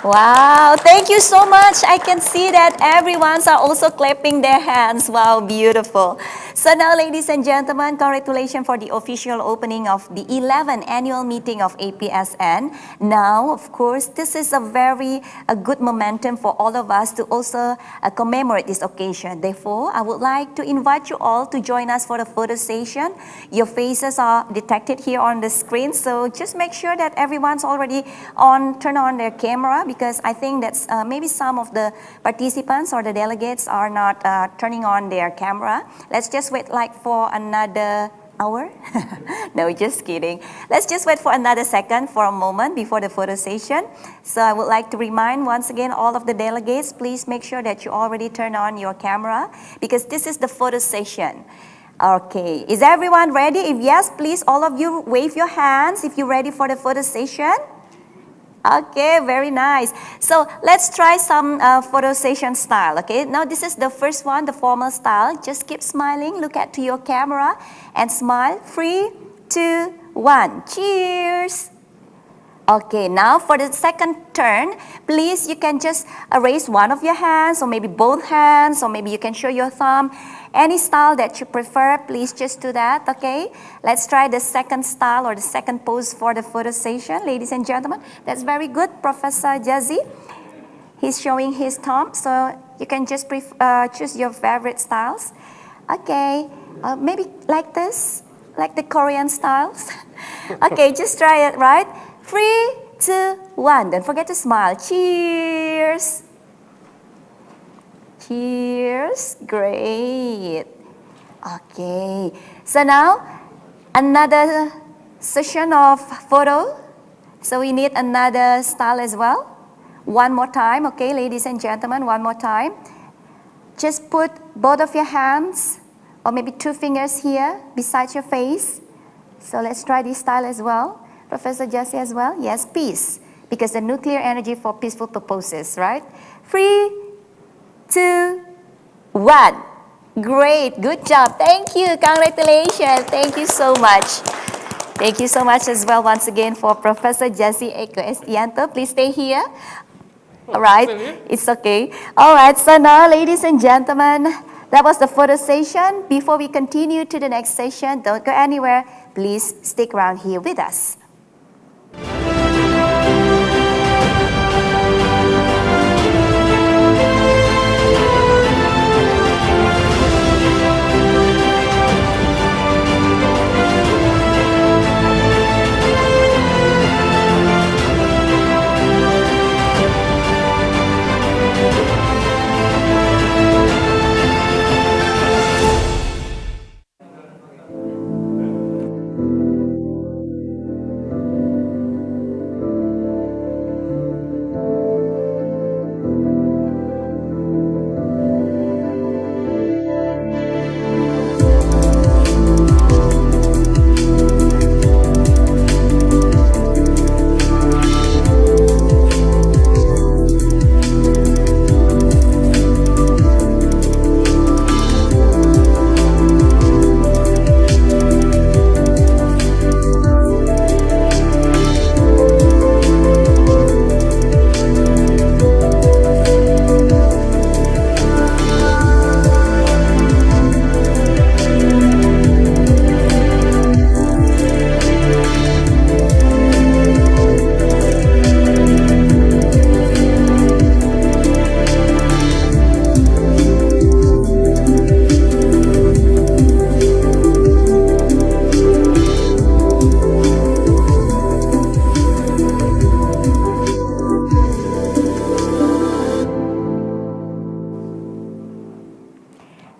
Wow, thank you so much. I can see that everyone's are also clapping their hands. Wow, beautiful. So now, ladies and gentlemen, congratulations for the official opening of the 11th annual meeting of APSN. Now, of course, this is a good momentum for all of us to also commemorate this occasion. Therefore, I would like to invite you all to join us for the photo session. Your faces are detected here on the screen, so just make sure that everyone's already turn on their camera, because I think that's maybe some of the participants or the delegates are not turning on their camera. Let's just wait like for another hour. No, just kidding. Let's just wait for another second, for a moment before the photo session. So I would like to remind once again all of the delegates, please make sure that you already turn on your camera, because this is the photo session. Okay, is everyone ready? If yes, please all of you wave your hands if you're ready for the photo session. Okay, very nice. So let's try some photo session style. Okay, now this is the first one, the formal style. Just keep smiling, look at to your camera and smile. 3, 2, 1, cheers. Okay, now for the second turn, please you can just raise one of your hands, or maybe both hands, or maybe you can show your thumb. Any style that you prefer, please just do that, okay? Let's try the second style or the second pose for the photo session, ladies and gentlemen. That's very good, Professor Jazzy. He's showing his thumb, so you can just choose your favorite styles. Okay, maybe like this, like the Korean styles. Okay, just try it, right? 3, 2, 1. Don't forget to smile. Cheers. Cheers. Great. Okay. So now, another session of photo. So we need another style as well. One more time, okay, ladies and gentlemen, one more time. Just put both of your hands, or maybe 2 fingers here beside your face. So let's try this style as well. Professor Jesse as well. Yes, peace. Because the nuclear energy for peaceful purposes, right? 3, 2, 1. Great. Good job. Thank you. Congratulations. Thank you so much. Thank you so much as well once again for Professor Jesse Eko Estianto. Please stay here. All right. It's okay. All right. So now, ladies and gentlemen, that was the photo session. Before we continue to the next session, don't go anywhere. Please stick around here with us.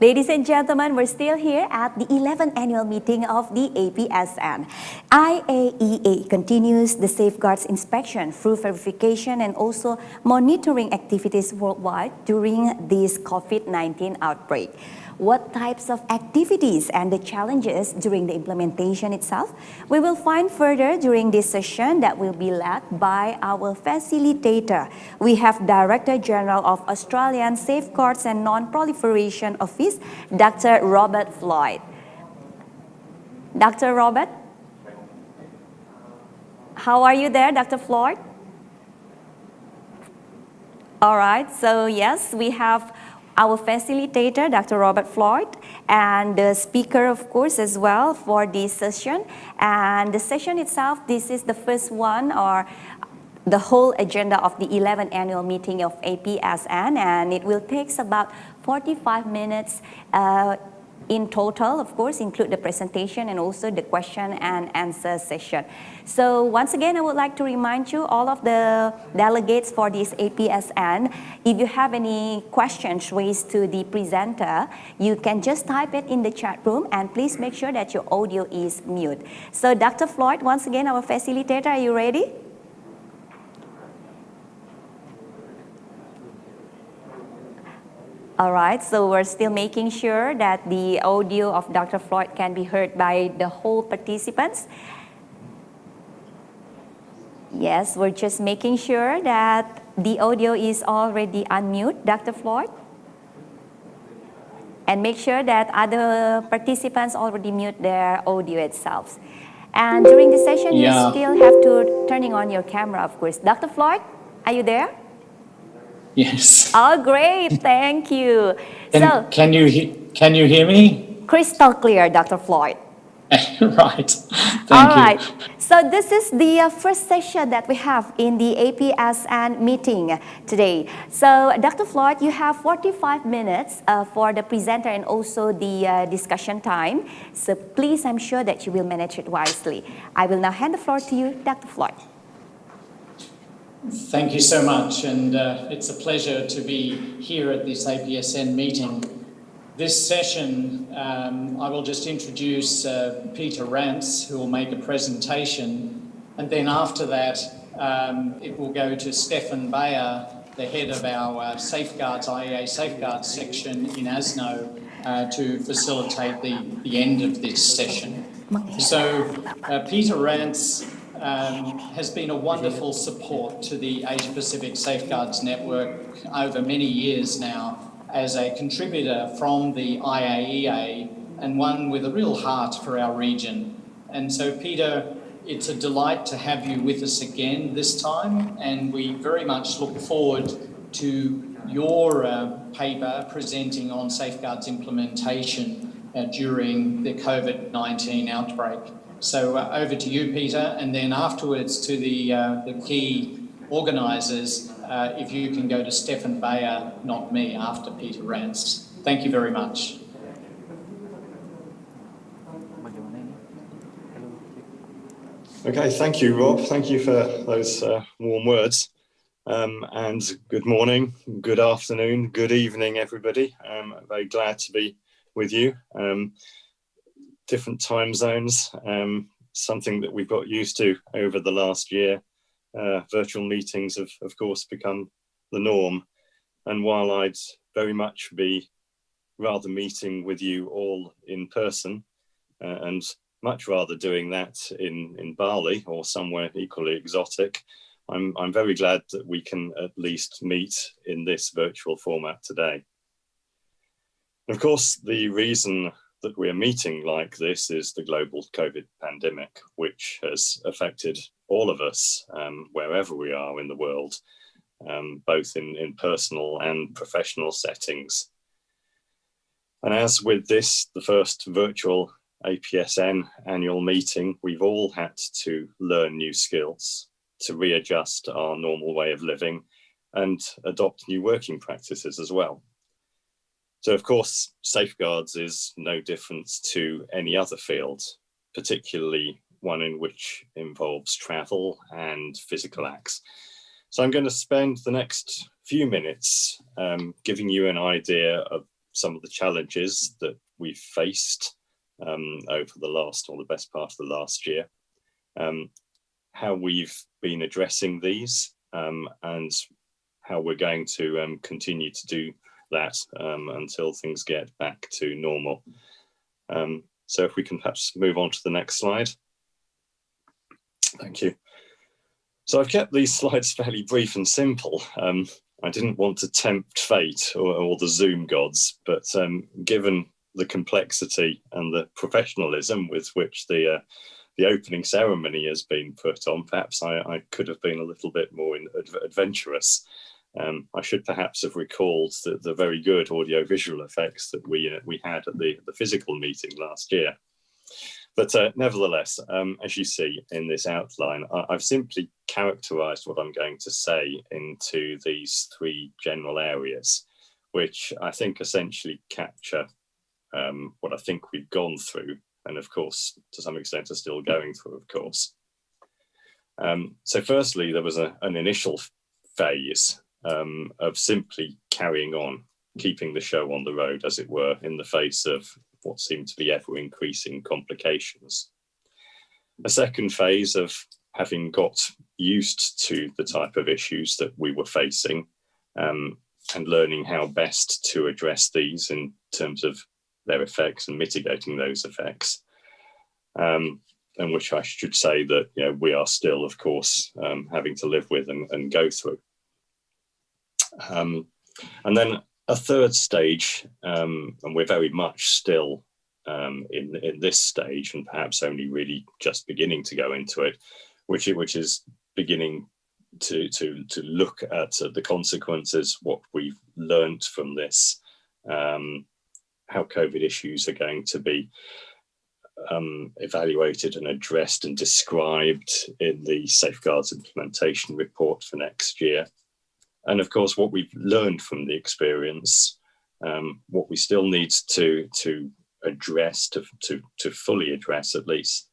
Ladies and gentlemen, we're still here at the 11th annual meeting of the APSN. IAEA continues the safeguards inspection through verification and also monitoring activities worldwide during this COVID-19 outbreak. What types of activities and the challenges during the implementation itself? We will find further during this session that will be led by our facilitator. We have Director General of Australian Safeguards and Non-Proliferation Office, Dr. Robert Floyd. Dr. Robert? How are you there, Dr. Floyd? All right, so yes, we have our facilitator, Dr. Robert Floyd, and the speaker, of course, as well for this session. And the session itself, this is the first one, or the whole agenda of the 11th annual meeting of APSN, and it will take about 45 minutes in total, of course, include the presentation and also the question and answer session. So once again, I would like to remind you, all of the delegates for this APSN, if you have any questions raised to the presenter, you can just type it in the chat room, and please make sure that your audio is mute. So Dr. Floyd, once again, our facilitator, are you ready? All right, so we're still making sure that the audio of Dr. Floyd can be heard by the whole participants. Yes, we're just making sure that the audio is already unmute, Dr. Floyd. And make sure that other participants already mute their audio itself. And during the session, you still have to turning on your camera, of course. Dr. Floyd, are you there? Yes. Oh, great. Thank you. Can you hear me? Crystal clear, Dr. Floyd. Right. Thank All right. you. So this is the first session that we have in the APSN meeting today. So Dr. Floyd, you have 45 minutes for the presenter and also the discussion time. So please, I'm sure that you will manage it wisely. I will now hand the floor to you, Dr. Floyd. Thank you so much, and it's a pleasure to be here at this APSN meeting. This session, I will just introduce Peter Rance, who will make a presentation, and then after that, it will go to Stefan Bayer, the head of our Safeguards, IAEA Safeguards section in ASNO, to facilitate the end of this session. So, Peter Rance has been a wonderful support to the Asia Pacific Safeguards Network over many years now as a contributor from the IAEA and one with a real heart for our region. And so, Peter, it's a delight to have you with us again this time, and we very much look forward to your paper presenting on safeguards implementation during the COVID-19 outbreak. So over to you, Peter, and then afterwards to the key organisers, if you can go to Stefan Bayer, not me, after Peter Rance. Thank you very much. Okay, thank you, Rob. Thank you for those warm words. And good morning, good afternoon, good evening, everybody. I'm very glad to be with you. Different time zones, something that we've got used to over the last year. Virtual meetings have, of course, become the norm. And while I'd very much be rather meeting with you all in person, and much rather doing that in Bali or somewhere equally exotic, I'm very glad that we can at least meet in this virtual format today. Of course, the reason that we're meeting like this is the global COVID pandemic, which has affected all of us wherever we are in the world, both in personal and professional settings. And as with this, the first virtual APSN annual meeting, we've all had to learn new skills, to readjust our normal way of living and adopt new working practices as well. So, of course, safeguards is no different to any other field, particularly one in which involves travel and physical acts. So I'm going to spend the next few minutes giving you an idea of some of the challenges that we've faced over the last, or the best part of the last year, how we've been addressing these, and how we're going to continue to do that until things get back to normal. So if we can perhaps move on to the next slide. Thank you. So I've kept these slides fairly brief and simple. I didn't want to tempt fate or the Zoom gods, but given the complexity and the professionalism with which the opening ceremony has been put on, perhaps I could have been a little bit more adventurous. I should perhaps have recalled the very good audio-visual effects that we had at the physical meeting last year. But nevertheless, as you see in this outline, I've simply characterised what I'm going to say into these three general areas, which I think essentially capture what I think we've gone through, and of course, to some extent, are still going through, of course. So firstly, there was an initial phase of simply carrying on, keeping the show on the road, as it were, in the face of what seemed to be ever increasing complications. A second phase of having got used to the type of issues that we were facing, and learning how best to address these in terms of their effects and mitigating those effects. And which I should say that, you know, we are still, of course, having to live with and go through. And then a third stage, and we're very much still in this stage, and perhaps only really just beginning to go into it, which is beginning to look at the consequences, what we've learned from this, how COVID issues are going to be evaluated and addressed and described in the Safeguards Implementation Report for next year. And of course, what we've learned from the experience, what we still need to address, to fully address at least,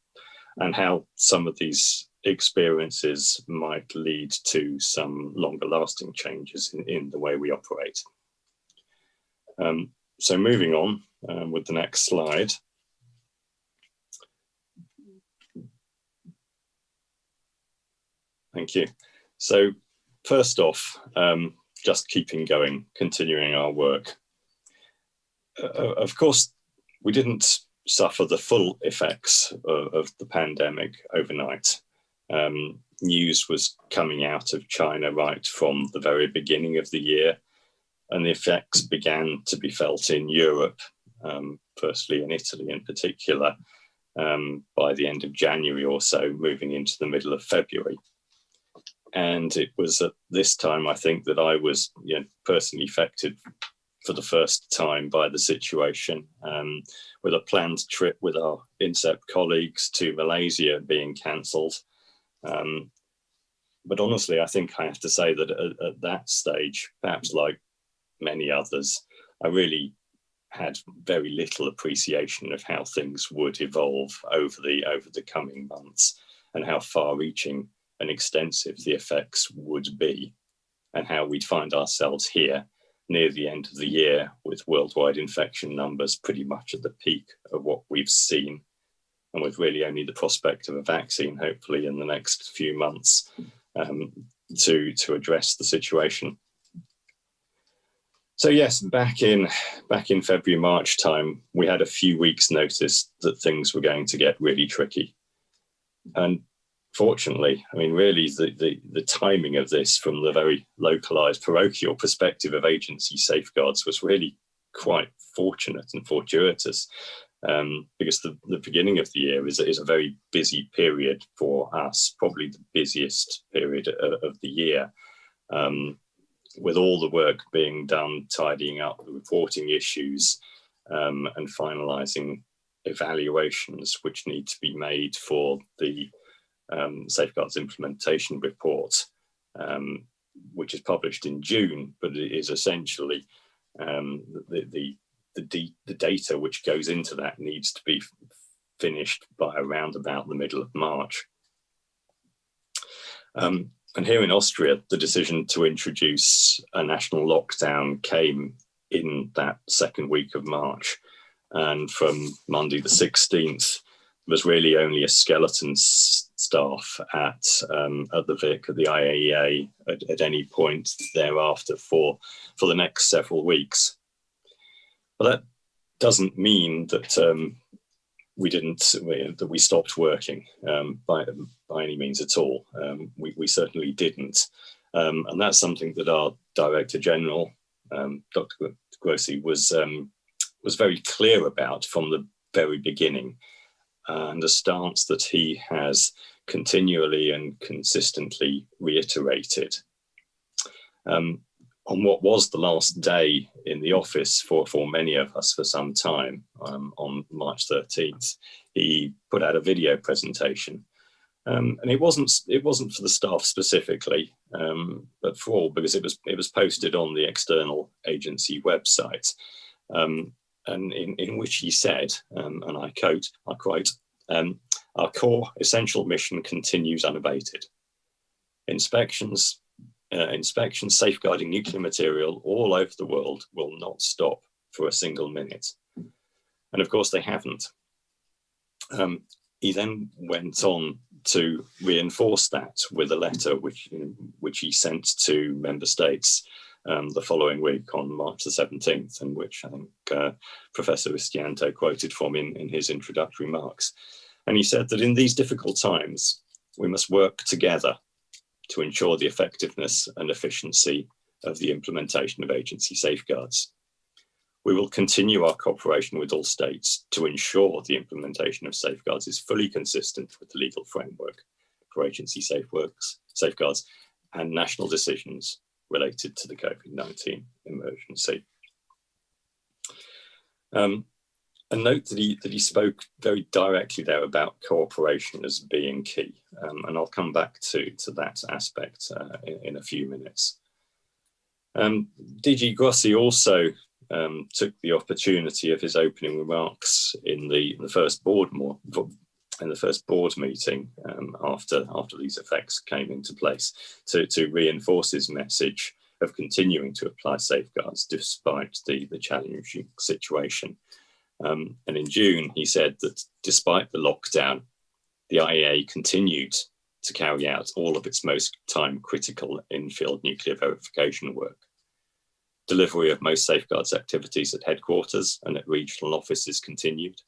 and how some of these experiences might lead to some longer lasting changes in the way we operate. So moving on with the next slide. Thank you. So first off, just keeping going, continuing our work. Of course, we didn't suffer the full effects of the pandemic overnight. News was coming out of China right from the very beginning of the year, and the effects began to be felt in Europe, firstly in Italy in particular, by the end of January or so, moving into the middle of February. And it was at this time, I think, that I was personally affected for the first time by the situation, with a planned trip with our INSEP colleagues to Malaysia being cancelled. But honestly, I think I have to say that at that stage, perhaps like many others, I really had very little appreciation of how things would evolve over the coming months, and how far-reaching and extensive the effects would be, and how we'd find ourselves here near the end of the year with worldwide infection numbers pretty much at the peak of what we've seen, and with really only the prospect of a vaccine, hopefully in the next few months, to address the situation. So yes, back in February, March time, we had a few weeks' notice that things were going to get really tricky. And fortunately, I mean, really the timing of this from the very localized parochial perspective of agency safeguards was really quite fortunate and fortuitous, because the beginning of the year is a very busy period for us, probably the busiest period of the year, with all the work being done, tidying up the reporting issues, and finalizing evaluations which need to be made for the Safeguards Implementation Report, which is published in June, but it is essentially the data which goes into that needs to be finished by around about the middle of March. And here in Austria, the decision to introduce a national lockdown came in that second week of March. And from Monday the 16th, there was really only a skeleton staff at the VIC, at the IAEA, at any point thereafter for the next several weeks. But that doesn't mean that we stopped working by any means at all. We certainly didn't, and that's something that our Director General, Dr. Grossi, was very clear about from the very beginning, and a stance that he has continually and consistently reiterated. On what was the last day in the office for many of us for some time, on March 13th, he put out a video presentation. And it wasn't for the staff specifically, but for all, because it was posted on the external agency website. And in which he said, and I quote, our core essential mission continues unabated. Inspections safeguarding nuclear material all over the world will not stop for a single minute. And of course they haven't. He then went on to reinforce that with a letter which he sent to member states the following week on March the 17th, and which I think Professor Istianto quoted from in his introductory remarks. And he said that in these difficult times, we must work together to ensure the effectiveness and efficiency of the implementation of agency safeguards. We will continue our cooperation with all states to ensure the implementation of safeguards is fully consistent with the legal framework for agency safeguards and national decisions related to the COVID-19 emergency. And note that he spoke very directly there about cooperation as being key, and I'll come back to that aspect in a few minutes. DG Grossi also took the opportunity of his opening remarks in the first board meeting after these effects came into place to reinforce his message of continuing to apply safeguards despite the challenging situation. And in June, he said that despite the lockdown, the IAEA continued to carry out all of its most time-critical in-field nuclear verification work. Delivery of most safeguards activities at headquarters and at regional offices continued.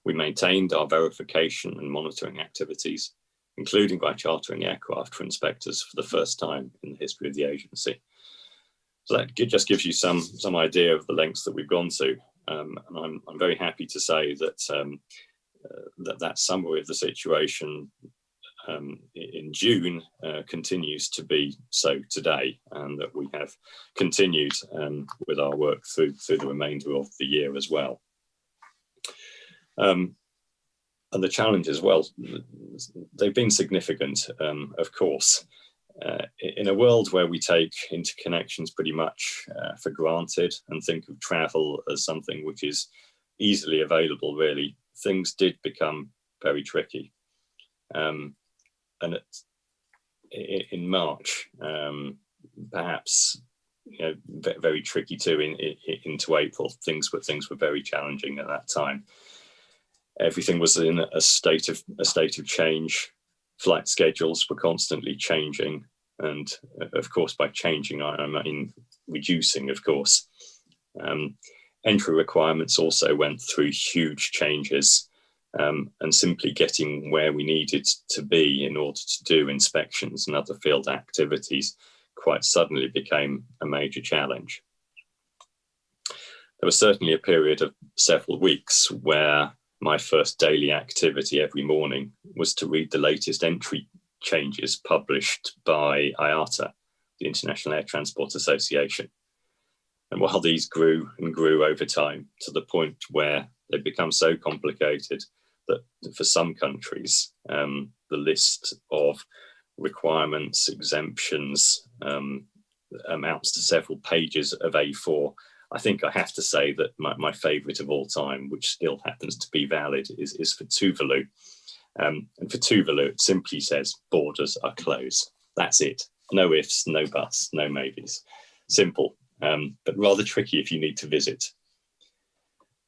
We maintained our verification and monitoring activities, including by chartering aircraft for inspectors for the first time in the history of the agency. So that just gives you some idea of the lengths that we've gone to. And I'm very happy to say that that summary of the situation in June continues to be so today, and that we have continued with our work through the remainder of the year as well. And the challenges, well, they've been significant, of course. In a world where we take interconnections pretty much for granted and think of travel as something which is easily available, really, things did become very tricky. And in March, perhaps very tricky too into April. Things were very challenging at that time. Everything was in a state of change. Flight schedules were constantly changing, and of course, by changing, I mean reducing, of course. Entry requirements also went through huge changes, and simply getting where we needed to be in order to do inspections and other field activities quite suddenly became a major challenge. There was certainly a period of several weeks where my first daily activity every morning was to read the latest entry changes published by IATA, the International Air Transport Association. And while these grew and grew over time to the point where they become so complicated that for some countries, the list of requirements, exemptions, amounts to several pages of A4. I think I have to say that my favourite of all time, which still happens to be valid, is for Tuvalu. And for Tuvalu, it simply says borders are closed. That's it. No ifs, no buts, no maybes. Simple. but rather tricky if you need to visit.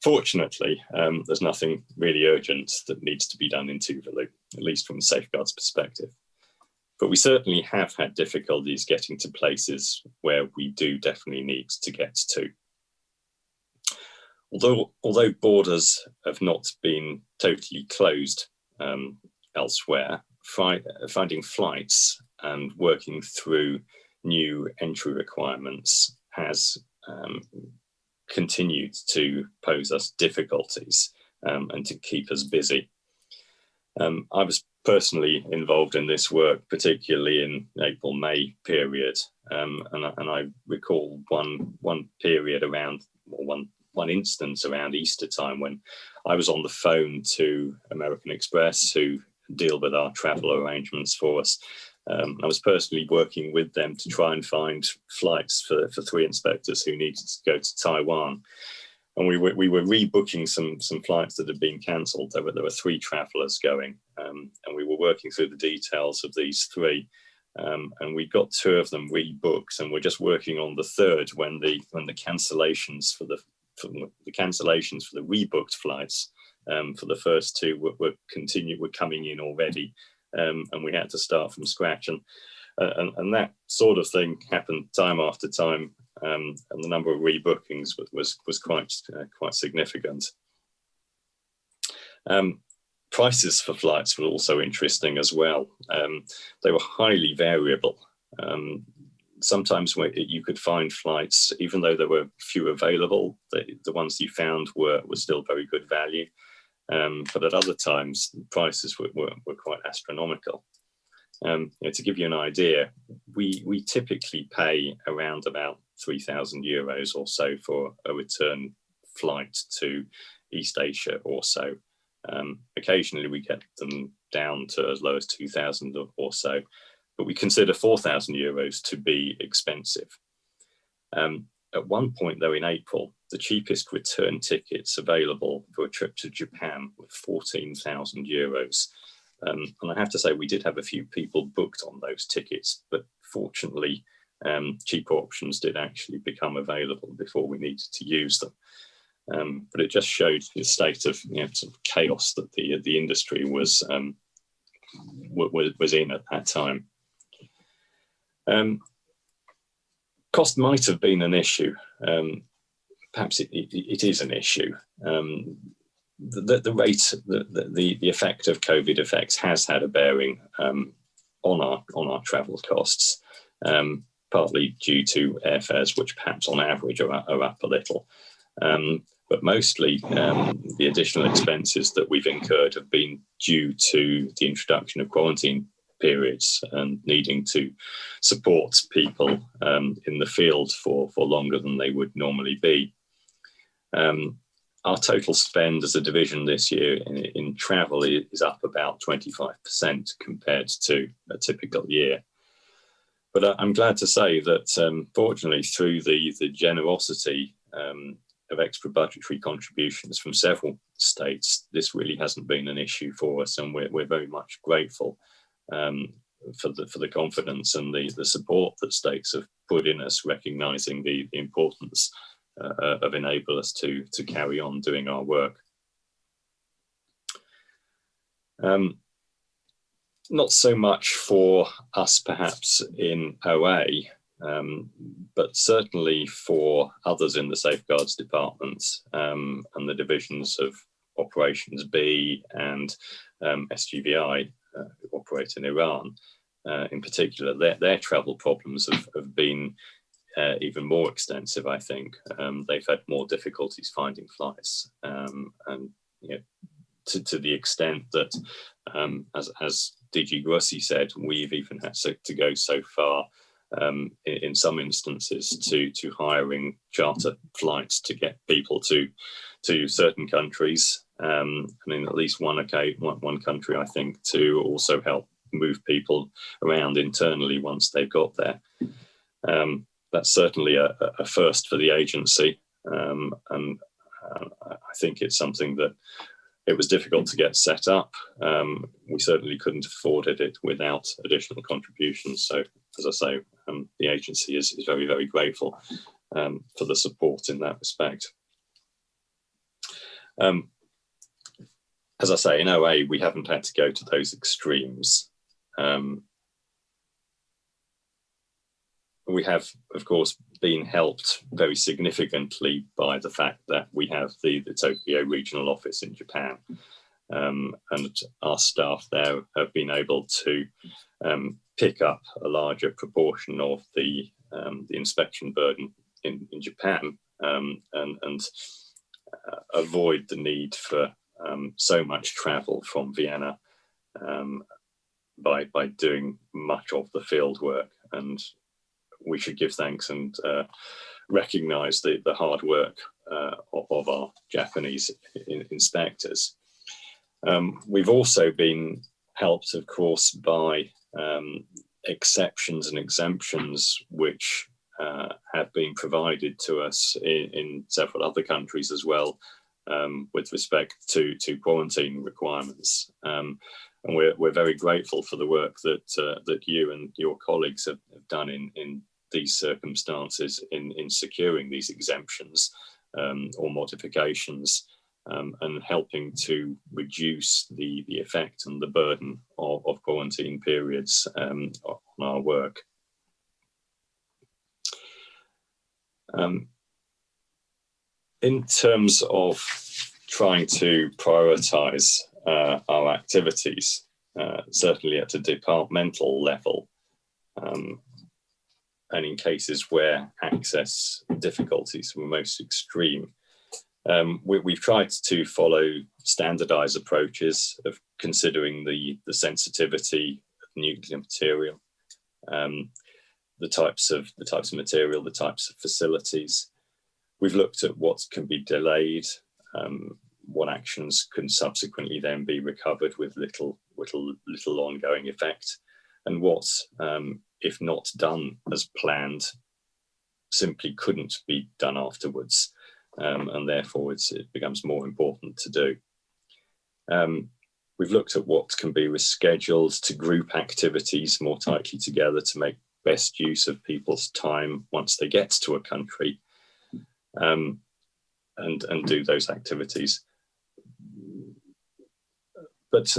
Fortunately, there's nothing really urgent that needs to be done in Tuvalu, at least from a safeguards perspective. But we certainly have had difficulties getting to places where we do definitely need to get to. Although borders have not been totally closed elsewhere, finding flights and working through new entry requirements has continued to pose us difficulties and to keep us busy. I was personally involved in this work, particularly in April-May period, and I recall one period around, or one instance around Easter time when I was on the phone to American Express, who deal with our travel arrangements for us. I was personally working with them to try and find flights for 3 inspectors who needed to go to Taiwan. And we were rebooking some flights that had been cancelled. There were 3 travellers going, and we were working through the details of these 3. And we got 2 of them rebooked, and we're just working on the 3rd when the cancellations for the rebooked flights for the first 2 were coming in already, and we had to start from scratch. And that sort of thing happened time after time, and the number of rebookings was quite significant. Prices for flights were also interesting as well. They were highly variable. Sometimes you could find flights, even though there were few available, the ones you found were still very good value. But at other times, prices were quite astronomical. To give you an idea, we typically pay around about €3,000 or so for a return flight to East Asia or so. Occasionally we get them down to as low as 2,000 or so, but we consider €4,000 to be expensive. At one point though, in April, the cheapest return tickets available for a trip to Japan were €14,000. And I have to say, we did have a few people booked on those tickets, but fortunately, cheaper options did actually become available before we needed to use them. But it just showed the state of, sort of chaos that the industry was in at that time. Cost might have been an issue. Perhaps it is an issue. The rate, the effect of COVID effects has had a bearing on our travel costs, partly due to airfares, which perhaps on average are up a little. But mostly the additional expenses that we've incurred have been due to the introduction of quarantine periods and needing to support people in the field for longer than they would normally be. Our total spend as a division this year in travel is up about 25% compared to a typical year. But I'm glad to say that fortunately through the generosity of extra budgetary contributions from several states, this really hasn't been an issue for us, and we're very much grateful for the confidence and the support that states have put in us, recognising the importance of enabling us to carry on doing our work. Not so much for us perhaps in OA, but certainly for others in the Safeguards Department and the divisions of Operations B and SGVI who operate in Iran. In particular, their travel problems have been even more extensive, I think. They've had more difficulties finding flights, and to the extent that, as DG Grossi said, we've even had to go so far in some instances to hiring charter flights to get people to certain countries, and in at least one country, I think, to also help move people around internally once they've got there. That's certainly a first for the agency, and I think it's something that it was difficult to get set up. We certainly couldn't afford it without additional contributions. So, as I say, the agency is very, very grateful for the support in that respect. As I say, in OA, we haven't had to go to those extremes. We have, of course, been helped very significantly by the fact that we have the Tokyo regional office in Japan, and our staff there have been able to pick up a larger proportion of the inspection burden in Japan, and avoid the need for so much travel from Vienna by doing much of the field work. And we should give thanks and recognize the hard work of our Japanese inspectors. We've also been helped, of course, by exceptions and exemptions which have been provided to us in several other countries as well, with respect to quarantine requirements. And we're very grateful for the work that you and your colleagues have done in these circumstances in securing these exemptions or modifications, and helping to reduce the effect and the burden of quarantine periods on our work. In terms of trying to prioritize our activities, certainly at a departmental level, and in cases where access difficulties were most extreme, we've tried to follow standardized approaches of considering the sensitivity of nuclear material, the types of material, the types of facilities. We've looked at what can be delayed, what actions can subsequently then be recovered with little ongoing effect, and what, if not done as planned, simply couldn't be done afterwards, and therefore it becomes more important to do. We've looked at what can be rescheduled to group activities more tightly together to make best use of people's time once they get to a country, and do those activities. But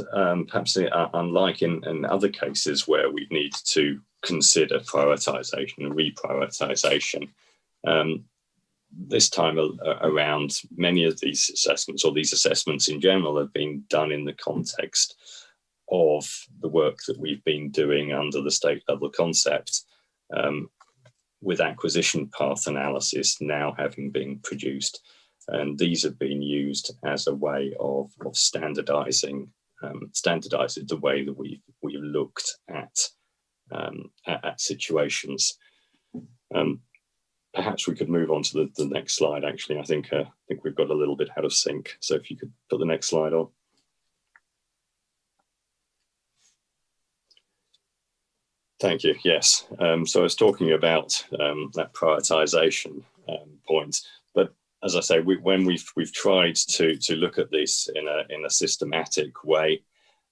perhaps unlike in other cases where we need to consider prioritization and reprioritization, this time around, many of these assessments, or these assessments in general, have been done in the context of the work that we've been doing under the state level concept, with acquisition path analysis now having been produced. And these have been used as a way of standardizing the way that we've looked at situations. Perhaps we could move on to the next slide. Actually, I think we've got a little bit out of sync. So if you could put the next slide on. Thank you. Yes. So I was talking about that prioritization point, but as I say, when we've tried to look at this in a systematic way,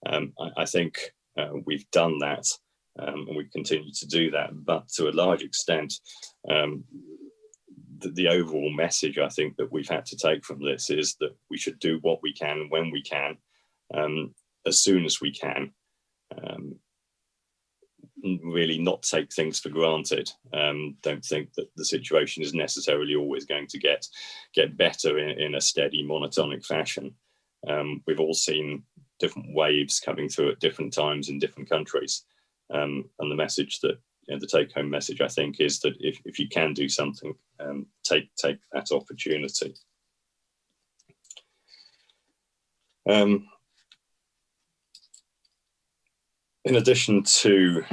I think we've done that, and we continue to do that. But to a large extent, the overall message I think that we've had to take from this is that we should do what we can when we can, as soon as we can. Really not take things for granted. Don't think that the situation is necessarily always going to get better in a steady monotonic fashion. We've all seen different waves coming through at different times in different countries. And the message that, the take-home message, I think, is that if you can do something, take that opportunity. In addition to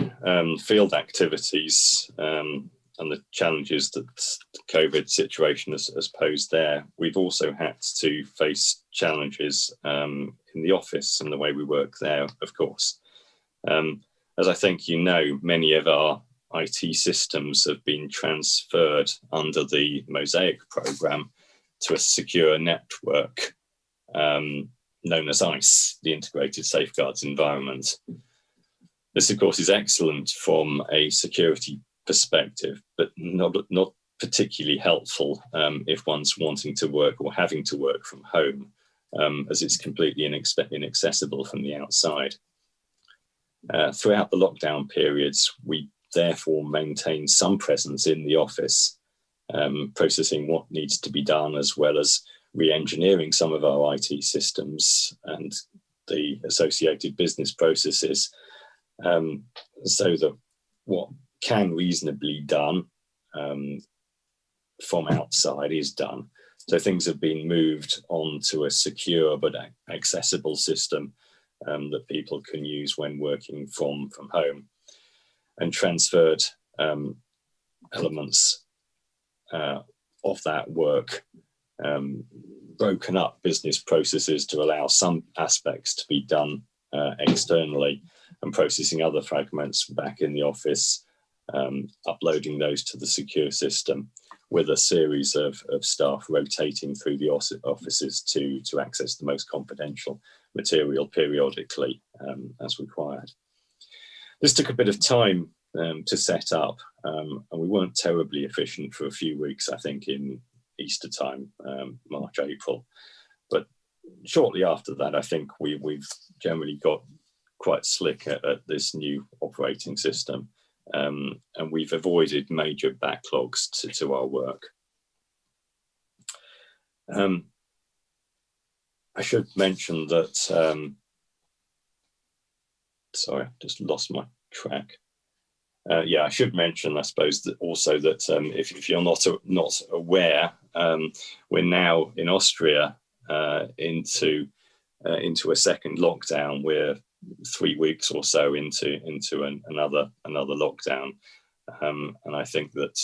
field activities and the challenges that the COVID situation has posed there, we've also had to face challenges in the office and the way we work there, of course. As I think you know, many of our IT systems have been transferred under the Mosaic program to a secure network known as ICE, the Integrated Safeguards Environment. This, of course, is excellent from a security perspective, but not particularly helpful if one's wanting to work or having to work from home, as it's completely inaccessible from the outside. Throughout the lockdown periods, we therefore maintain some presence in the office, processing what needs to be done, as well as re-engineering some of our IT systems and the associated business processes, so that what can reasonably done from outside is done. So things have been moved onto a secure but accessible system that people can use when working from home, and transferred elements of that work, broken up business processes to allow some aspects to be done externally, and processing other fragments back in the office, uploading those to the secure system, with a series of staff rotating through the offices to access the most confidential material periodically as required. This took a bit of time to set up, and we weren't terribly efficient for a few weeks, I think, in Easter time, March, April. But shortly after that, I think we've generally got quite slick at this new operating system, and we've avoided major backlogs to our work. I should mention that, sorry, I just lost my track. I should mention, I suppose, that also that if you're not aware, we're now in Austria into a second lockdown. We're 3 weeks or so into another lockdown, and I think that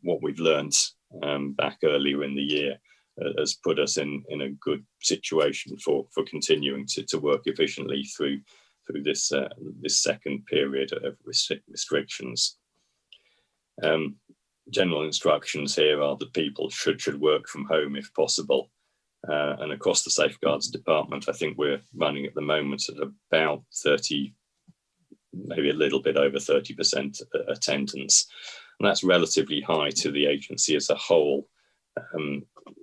what we've learned back earlier in the year has put us in a good situation for continuing to work efficiently through this second period of restrictions. General instructions here are that people should work from home if possible, and across the Safeguards Department, I think we're running at the moment at about 30, maybe a little bit over 30% attendance, and that's relatively high to the agency as a whole,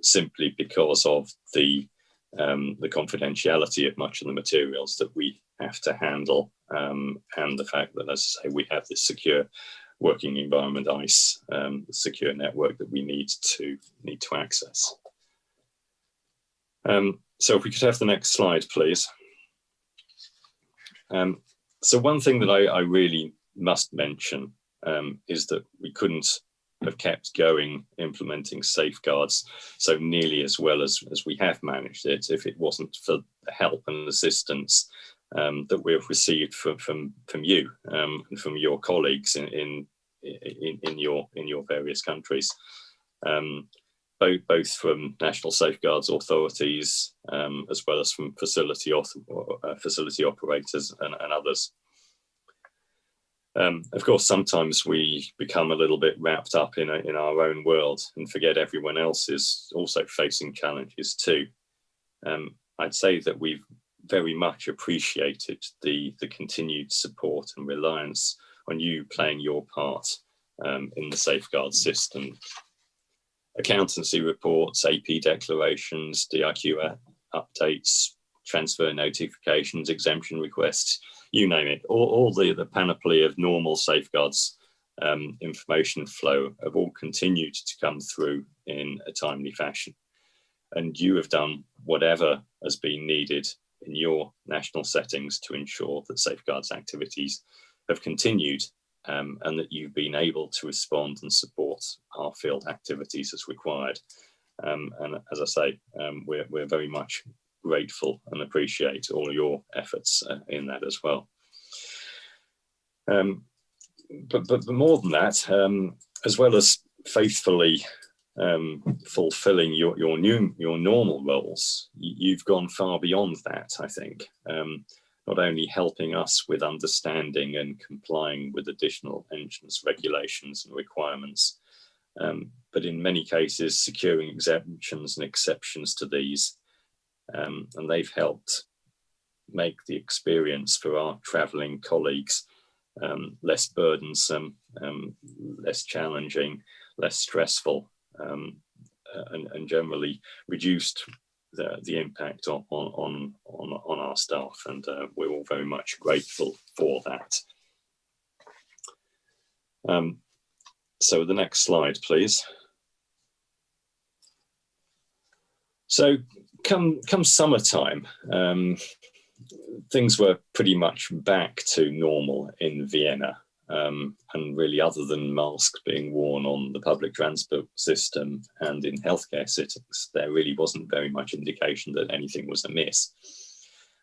simply because of the confidentiality of much of the materials that we have to handle, and the fact that, as I say, we have this secure working environment, ICE, secure network that we need to access. So if we could have the next slide, please. So one thing that I really must mention is that we couldn't have kept going implementing safeguards so nearly as well as we have managed it if it wasn't for the help and assistance that we've received from you and from your colleagues in your various countries, both from national safeguards authorities as well as from facility operators and others. Of course, sometimes we become a little bit wrapped up in our own world and forget everyone else is also facing challenges too. I'd say that we've very much appreciated the continued support and reliance on you playing your part in the safeguard system. Accountancy reports, AP declarations, DIQ updates, transfer notifications, exemption requests, you name it, all the panoply of normal safeguards information flow have all continued to come through in a timely fashion. And you have done whatever has been needed in your national settings to ensure that safeguards activities have continued, and that you've been able to respond and support our field activities as required. And as I say, we're very much grateful and appreciate all your efforts in that as well. But more than that, as well as faithfully fulfilling your normal roles, you've gone far beyond that, I think. Not only helping us with understanding and complying with additional entrance regulations and requirements, but in many cases securing exemptions and exceptions to these. And they've helped make the experience for our travelling colleagues less burdensome, less challenging, less stressful, and generally reduced the impact on our staff, and we're all very much grateful for that. So the next slide, please. So come summertime, things were pretty much back to normal in Vienna. And really, other than masks being worn on the public transport system and in healthcare settings, there really wasn't very much indication that anything was amiss.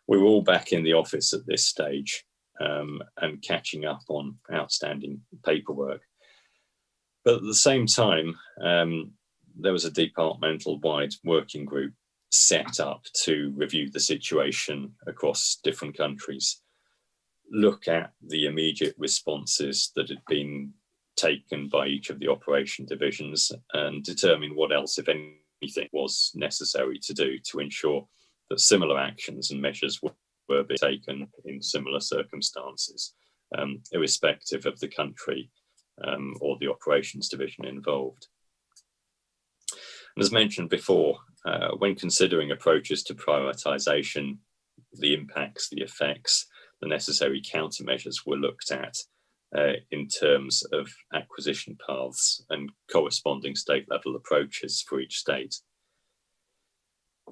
We were all back in the office at this stage, and catching up on outstanding paperwork. But at the same time, there was a departmental-wide working group set up to review the situation across different countries, look at the immediate responses that had been taken by each of the operation divisions, and determine what else, if anything, was necessary to do to ensure that similar actions and measures were being taken in similar circumstances, irrespective of the country or the operations division involved. And as mentioned before, when considering approaches to prioritisation, the impacts, the effects, the necessary countermeasures were looked at in terms of acquisition paths and corresponding state-level approaches for each state.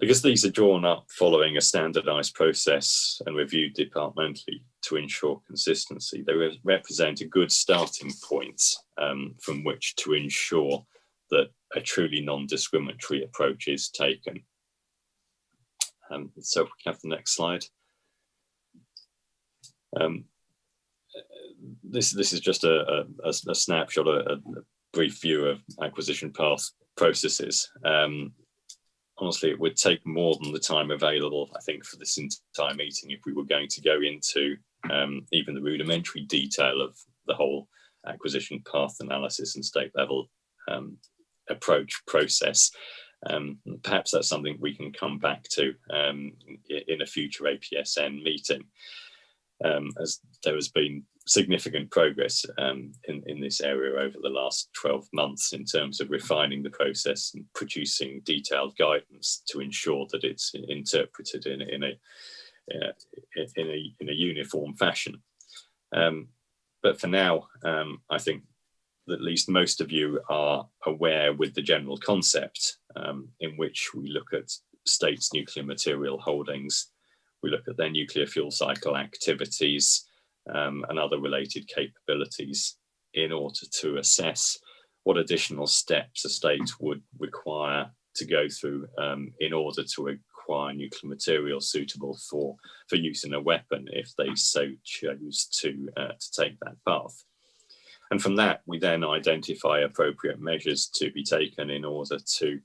Because these are drawn up following a standardised process and reviewed departmentally to ensure consistency, they represent a good starting point from which to ensure that a truly non-discriminatory approach is taken. So if we can have the next slide. This is just a snapshot, a brief view of acquisition path processes. Honestly, it would take more than the time available, I think, for this entire meeting if we were going to go into even the rudimentary detail of the whole acquisition path analysis and state level approach process. Perhaps that's something we can come back to in a future APSN meeting, as there has been significant progress in this area over the last 12 months in terms of refining the process and producing detailed guidance to ensure that it's interpreted in a uniform fashion. But for now, I think that at least most of you are aware with the general concept in which we look at states' nuclear material holdings, we look at their nuclear fuel cycle activities and other related capabilities in order to assess what additional steps a state would require to go through in order to acquire nuclear material suitable for use in a weapon if they so chose to take that path. And from that, we then identify appropriate measures to be taken in order to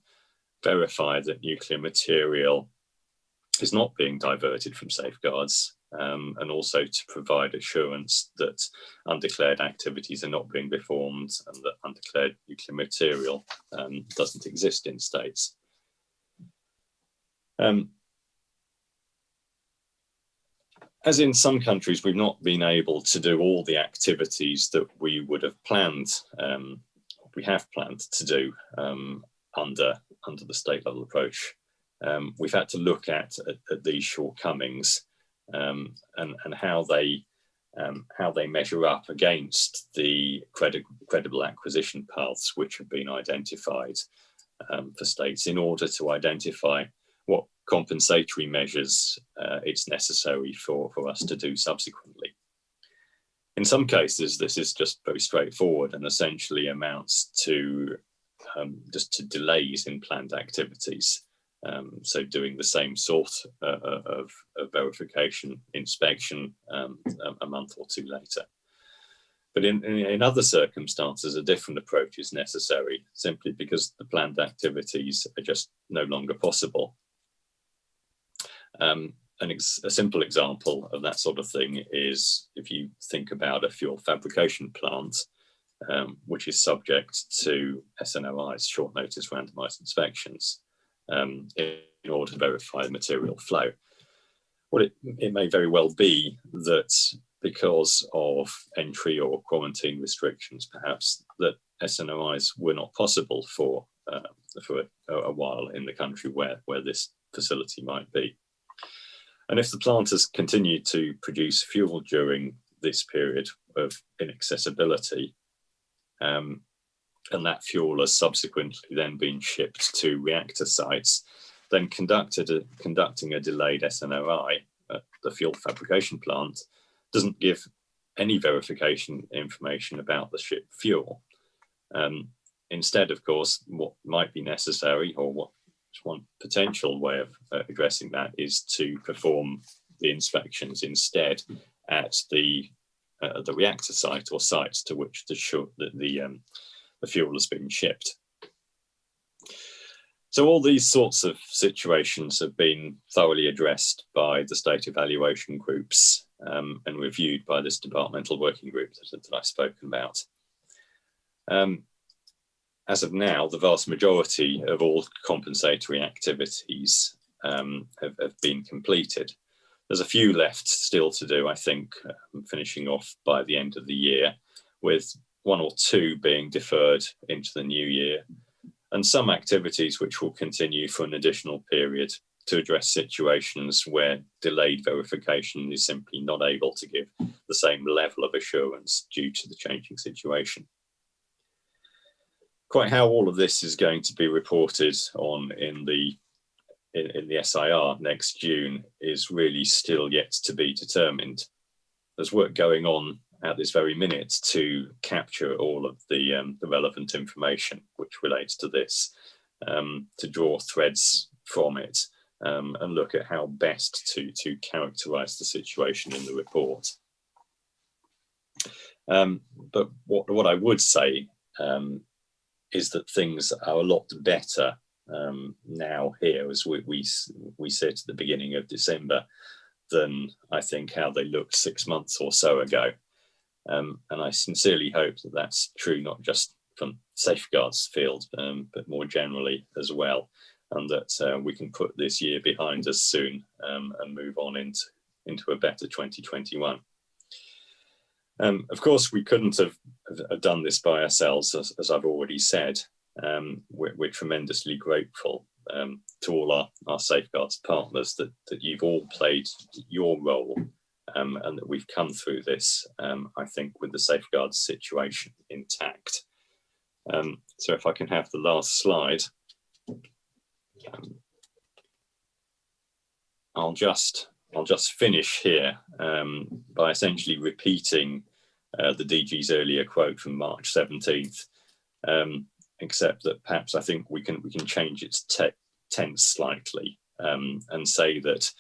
verify that nuclear material is not being diverted from safeguards, and also to provide assurance that undeclared activities are not being performed and that undeclared nuclear material doesn't exist in states. As in some countries, we've not been able to do all the activities that we would have planned, we have planned to do under the state level approach. We've had to look at these shortcomings and how they measure up against the credible acquisition paths which have been identified for states in order to identify what compensatory measures it's necessary for us to do subsequently. In some cases, this is just very straightforward and essentially amounts to just to delays in planned activities. So doing the same sort of verification, inspection a month or two later. But in other circumstances, a different approach is necessary simply because the planned activities are just no longer possible. A simple example of that sort of thing is if you think about a fuel fabrication plant, which is subject to SNOI's short notice randomized inspections in order to verify material flow. Well, it may very well be that because of entry or quarantine restrictions, perhaps, that SNOIs were not possible for a while in the country where this facility might be. And if the plant has continued to produce fuel during this period of inaccessibility, and that fuel has subsequently then been shipped to reactor sites, then conducting a delayed SNOI at the fuel fabrication plant doesn't give any verification information about the shipped fuel. Instead, of course, what might be necessary, or what's one potential way of addressing that, is to perform the inspections instead at the reactor site or sites to which the fuel has been shipped. So all these sorts of situations have been thoroughly addressed by the state evaluation groups and reviewed by this departmental working group that I've spoken about. As of now, the vast majority of all compensatory activities have been completed. There's a few left still to do, I think, finishing off by the end of the year, with one or two being deferred into the new year, and some activities which will continue for an additional period to address situations where delayed verification is simply not able to give the same level of assurance due to the changing situation. Quite how all of this is going to be reported on in the SIR next June is really still yet to be determined. There's work going on at this very minute to capture all of the relevant information which relates to this, to draw threads from it, and look at how best to characterize the situation in the report. But what I would say is that things are a lot better now here as we sit at the beginning of December than I think how they looked 6 months or so ago. And I sincerely hope that that's true, not just from safeguards field, but more generally as well, and that we can put this year behind us soon and move on into a better 2021. Of course, we couldn't have done this by ourselves, as I've already said. We're tremendously grateful to all our safeguards partners that you've all played your role and that we've come through this, I think, with the safeguards situation intact. So if I can have the last slide, I'll just finish here by essentially repeating the DG's earlier quote from March 17th, except that perhaps I think we can change its tense slightly and say that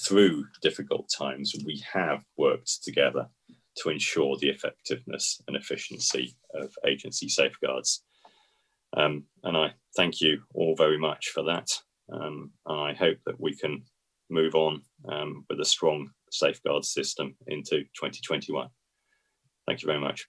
through difficult times we have worked together to ensure the effectiveness and efficiency of agency safeguards. And I thank you all very much for that. And I hope that we can move on with a strong safeguard system into 2021. Thank you very much.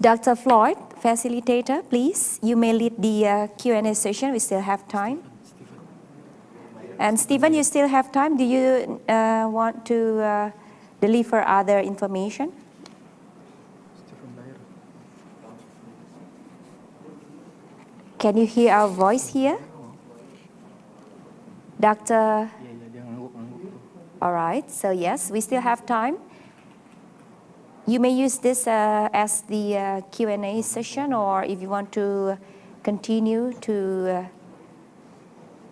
Dr. Floyd, facilitator, please, you may lead the Q&A session. We still have time. And Stephen, you still have time. Do you want to deliver other information? Can you hear our voice here? Dr. All right, so yes, we still have time. You may use this as the Q&A session, or if you want to continue to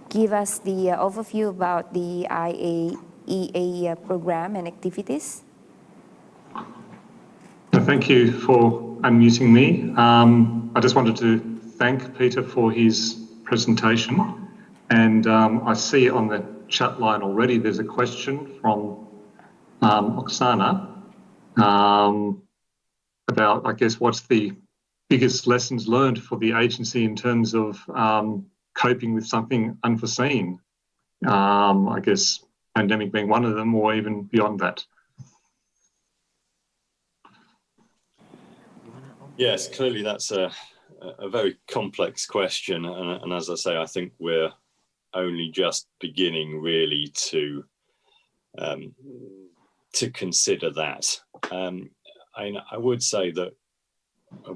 give us the overview about the IAEA program and activities. Thank you for unmuting me. I just wanted to thank Peter for his presentation. And I see on the chat line already there's a question from Oksana about, I guess, what's the biggest lessons learned for the agency in terms of coping with something unforeseen? I guess pandemic being one of them, or even beyond that. Yes, clearly that's a very complex question, and as I say, I think we're only just beginning really to consider that. I would say that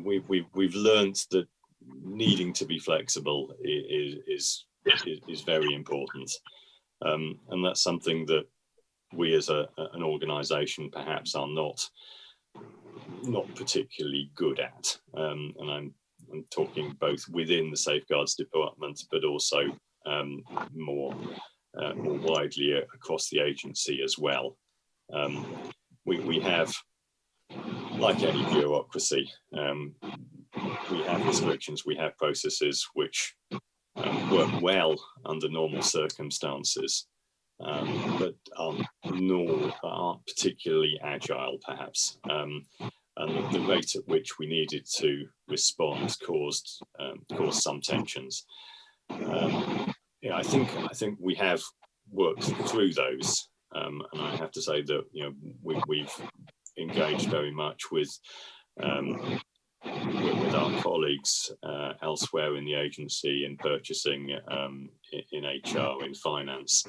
we've learned that needing to be flexible is very important, and that's something that we as an organisation perhaps are not particularly good at, and I'm talking both within the Safeguards Department, but also more widely across the agency as well. We have, like any bureaucracy, we have restrictions, we have processes which work well under normal circumstances, but aren't particularly agile, perhaps. And the rate at which we needed to respond caused some tensions. I think we have worked through those, and I have to say that we've engaged very much with our colleagues elsewhere in the agency, in purchasing, in HR, in finance,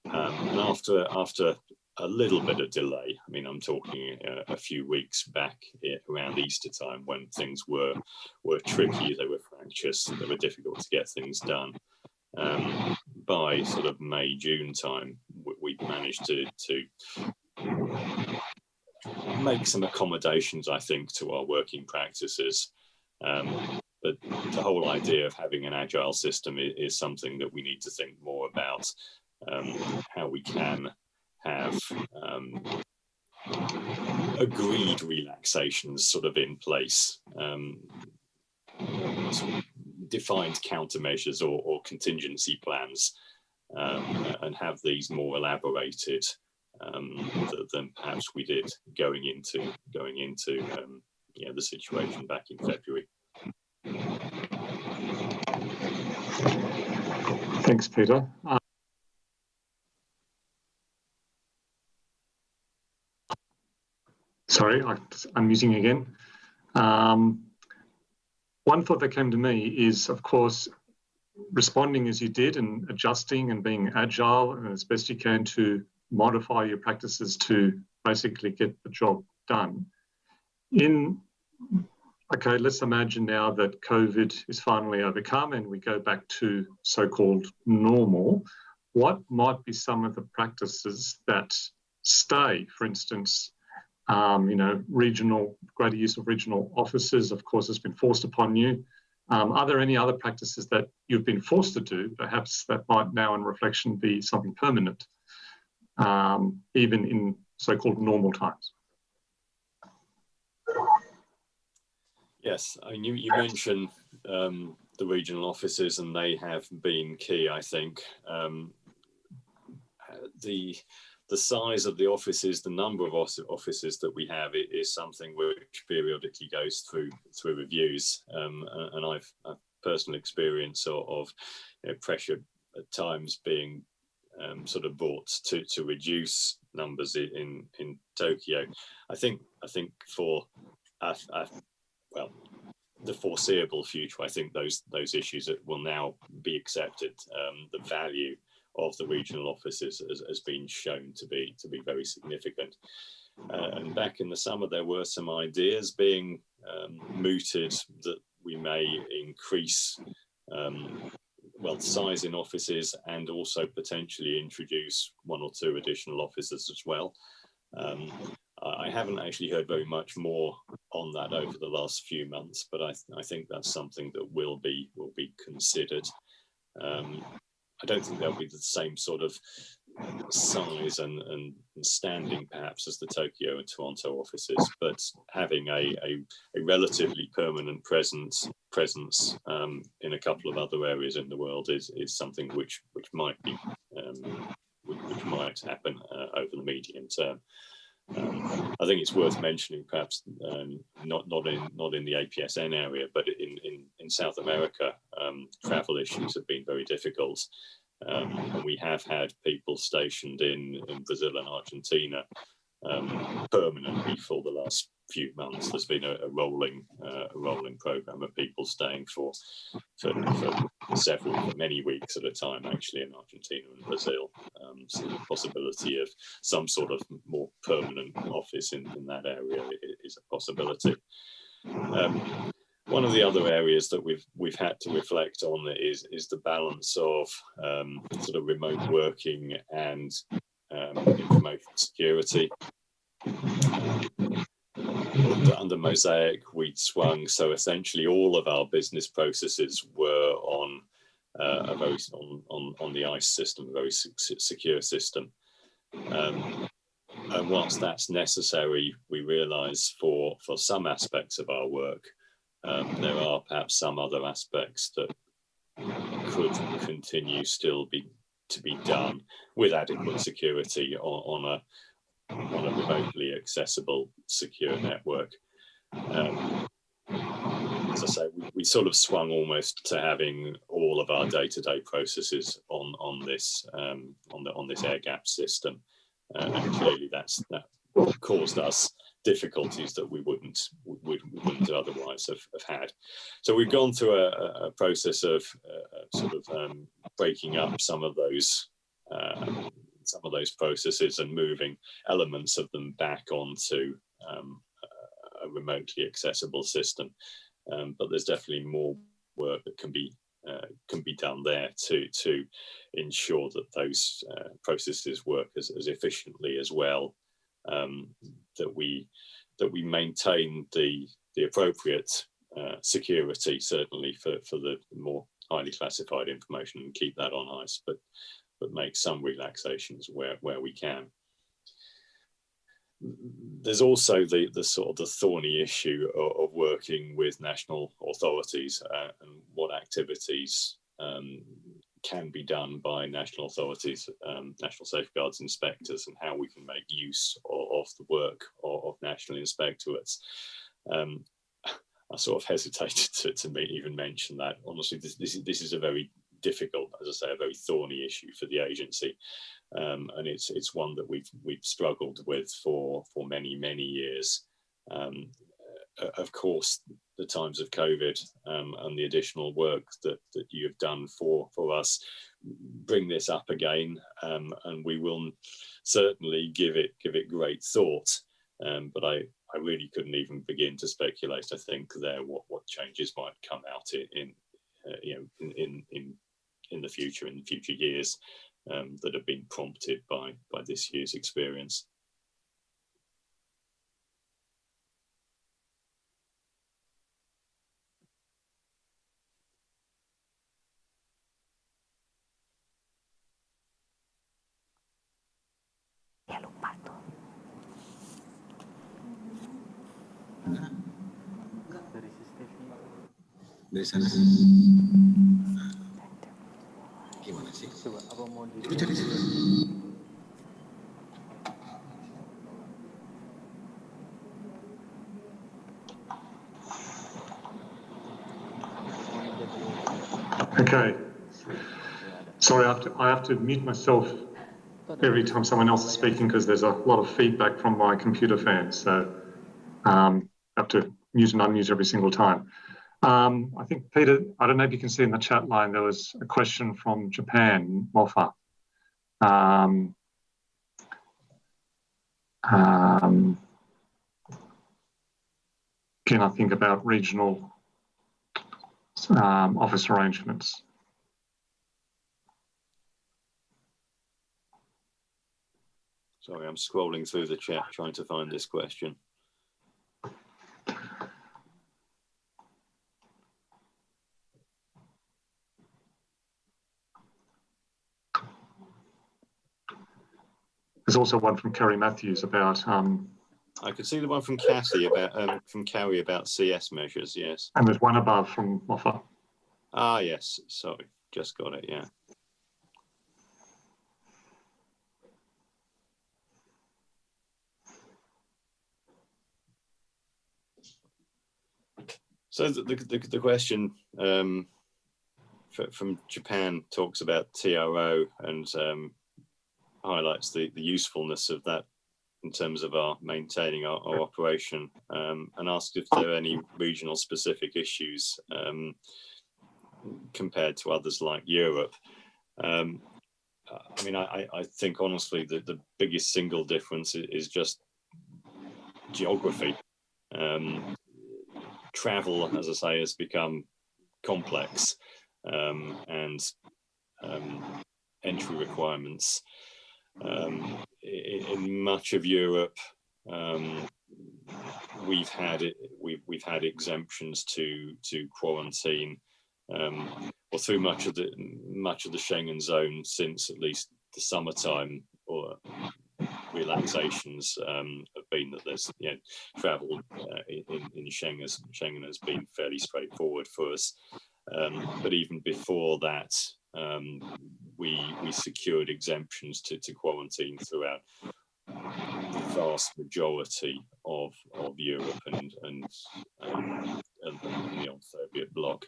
and after a little bit of delay, I mean, I'm talking a few weeks back around Easter time, when things were tricky, they were fractious, they were difficult to get things done. By sort of May, June time, we managed to make some accommodations, I think, to our working practices. But the whole idea of having an agile system is something that we need to think more about, how we can have agreed relaxations sort of in place, sort of defined countermeasures or contingency plans, and have these more elaborated than perhaps we did going into the situation back in February. Thanks, Peter. Sorry, I'm using again. One thought that came to me is, of course, responding as you did and adjusting and being agile and as best you can to modify your practices to basically get the job done. Okay, let's imagine now that COVID is finally overcome and we go back to so-called normal. What might be some of the practices that stay? For instance, greater use of regional offices, of course, has been forced upon you. Are there any other practices that you've been forced to do, perhaps that might now in reflection be something permanent, even in so-called normal times? Yes, you mentioned the regional offices, and they have been key, I think. The size of the offices, the number of offices that we have is something which periodically goes through reviews, and I've personal experience of pressure at times being sort of brought to reduce numbers in Tokyo. I think for the foreseeable future, I think those issues that will now be accepted. The value of the regional offices has been shown to be very significant. And back in the summer, there were some ideas being mooted that we may increase size in offices and also potentially introduce one or two additional offices as well. I haven't actually heard very much more on that over the last few months, but I think that's something that will be considered. I don't think they'll be the same sort of size and standing perhaps as the Tokyo and Toronto offices, but having a relatively permanent presence in a couple of other areas in the world is something which might be which might happen over the medium term. I think it's worth mentioning, perhaps not in the APSN area, but in South America, travel issues have been very difficult, and we have had people stationed in Brazil and Argentina permanently for the last few months. There's been a rolling program of people staying for many weeks at a time, actually, in Argentina and Brazil. So the possibility of some sort of more permanent office in that area is a possibility. One of the other areas that we've had to reflect on is the balance of sort of remote working and information security. Under Mosaic, we'd swung, so essentially all of our business processes were on on the ICE system, a very secure system. And whilst that's necessary, we realise for some aspects of our work, there are perhaps some other aspects that could continue still to be done with adequate security on a remotely accessible, secure network. As I say, we sort of swung almost to having all of our day-to-day processes on this air gap system, and clearly that caused us difficulties that we wouldn't otherwise have had. So we've gone through a process of breaking up some of those processes and moving elements of them back onto a remotely accessible system. But there's definitely more work that can be done there to ensure that those processes work as efficiently as well. That we maintain the appropriate security, certainly for the more highly classified information, and keep that on ICE, but make some relaxations where we can. There's also the sort of the thorny issue of working with national authorities and what activities can be done by national authorities, national safeguards inspectors, and how we can make use of the work of national inspectorates. I sort of hesitated to even mention that. Honestly, this is a very difficult, as I say, a very thorny issue for the agency, and it's one that we've struggled with for many years. Of course, the times of COVID and the additional work that you have done for us bring this up again, and we will certainly give it great thought. But I really couldn't even begin to speculate. I think there what changes might come out in the future years that have been prompted by this year's experience. Dari sana gimana sih? Ibu cari situ. Okay. Sorry, I have to mute myself every time someone else is speaking because there's a lot of feedback from my computer fans. So I have to mute and unmute every single time. I think, Peter, I don't know if you can see in the chat line, there was a question from Japan, Mofa. Can I think about regional office arrangements? Sorry, I'm scrolling through the chat trying to find this question. There's also one from Kerry Matthews about. I could see the one from Cassie about from Carrie about CS measures. Yes. And there's one above from Mofa. Ah, yes. Sorry, just got it. Yeah. So the question from Japan talks about TRO and highlights the usefulness of that in terms of our maintaining our operation, and asked if there are any regional specific issues compared to others like Europe. I mean, I think honestly that the biggest single difference is just geography. Travel, as I say, has become complex, and entry requirements in much of Europe. We've had exemptions to quarantine, or through much of the Schengen zone since at least the summertime, or relaxations have been that there's travel in Schengen has been fairly straightforward for us, but even before that, we secured exemptions to quarantine throughout the vast majority of Europe and the old Soviet bloc.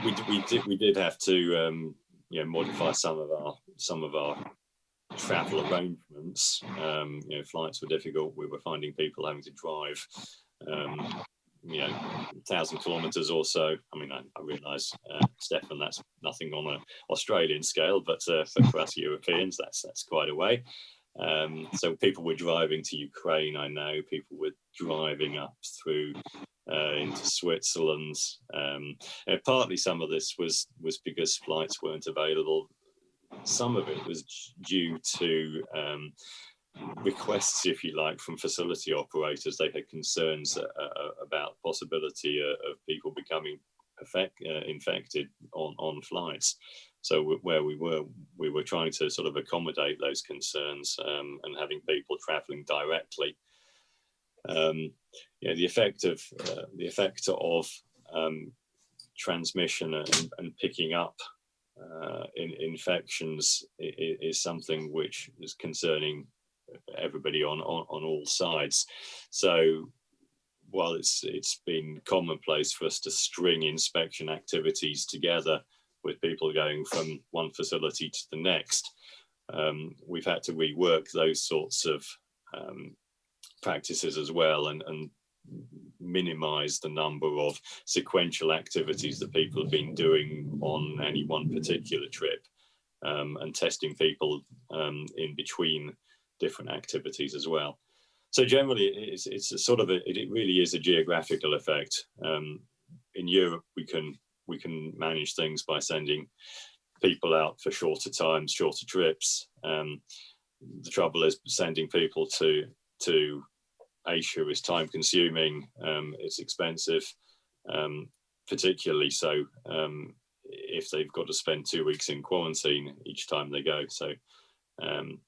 We did have to modify some of our travel arrangements. Flights were difficult. We were finding people having to drive 1,000 kilometers or so. I mean, I realise, Stefan, that's nothing on an Australian scale, but for us Europeans, that's quite a way. So people were driving to Ukraine. I know people were driving up through into Switzerland. Partly some of this was because flights weren't available. Some of it was due to requests, if you like, from facility operators. They had concerns about possibility of people becoming infected on flights. So where we were trying to sort of accommodate those concerns, and having people travelling directly. The effect of transmission and picking up in infections is something which is concerning everybody on all sides. So while it's been commonplace for us to string inspection activities together with people going from one facility to the next, we've had to rework those sorts of practices as well, and minimize the number of sequential activities that people have been doing on any one particular trip, and testing people in between different activities as well. So generally, it's a sort of it really is a geographical effect. In Europe, we can manage things by sending people out for shorter times, shorter trips. The trouble is sending people to Asia is time consuming, it's expensive, particularly so if they've got to spend 2 weeks in quarantine each time they go. So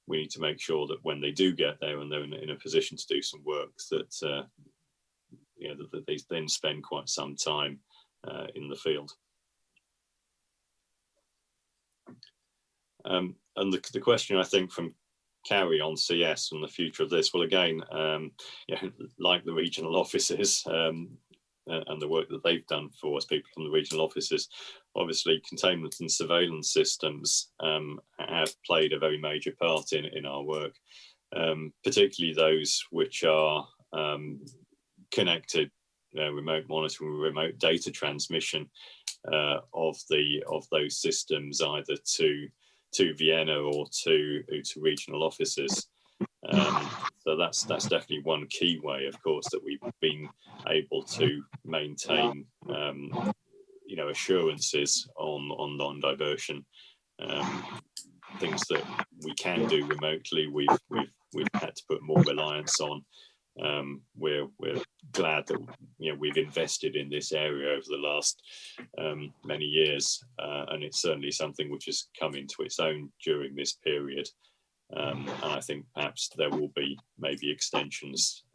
we need to make sure that when they do get there and they're in a position to do some work, that that they then spend quite some time in the field. And the question, I think, from Carrie on CS and the future of this, well, again, like the regional offices and the work that they've done for us, people from the regional offices, obviously containment and surveillance systems have played a very major part in our work, particularly those which are connected, remote monitoring, remote data transmission of those systems, either to Vienna or to regional offices. So that's definitely one key way, of course, that we've been able to maintain assurances on non-diversion. Things that we can do remotely, we've had to put more reliance on. We're glad that we've invested in this area over the last many years, and it's certainly something which has come into its own during this period. And I think perhaps there will be maybe extensions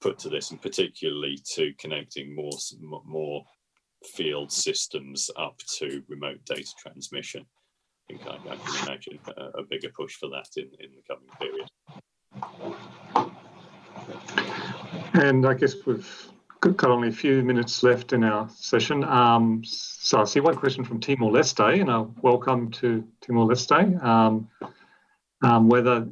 put to this, and particularly to connecting more field systems up to remote data transmission. I think I can imagine a bigger push for that in the coming period. And I guess we've got only a few minutes left in our session. So I see one question from Timor-Leste, and welcome to Timor-Leste. Whether,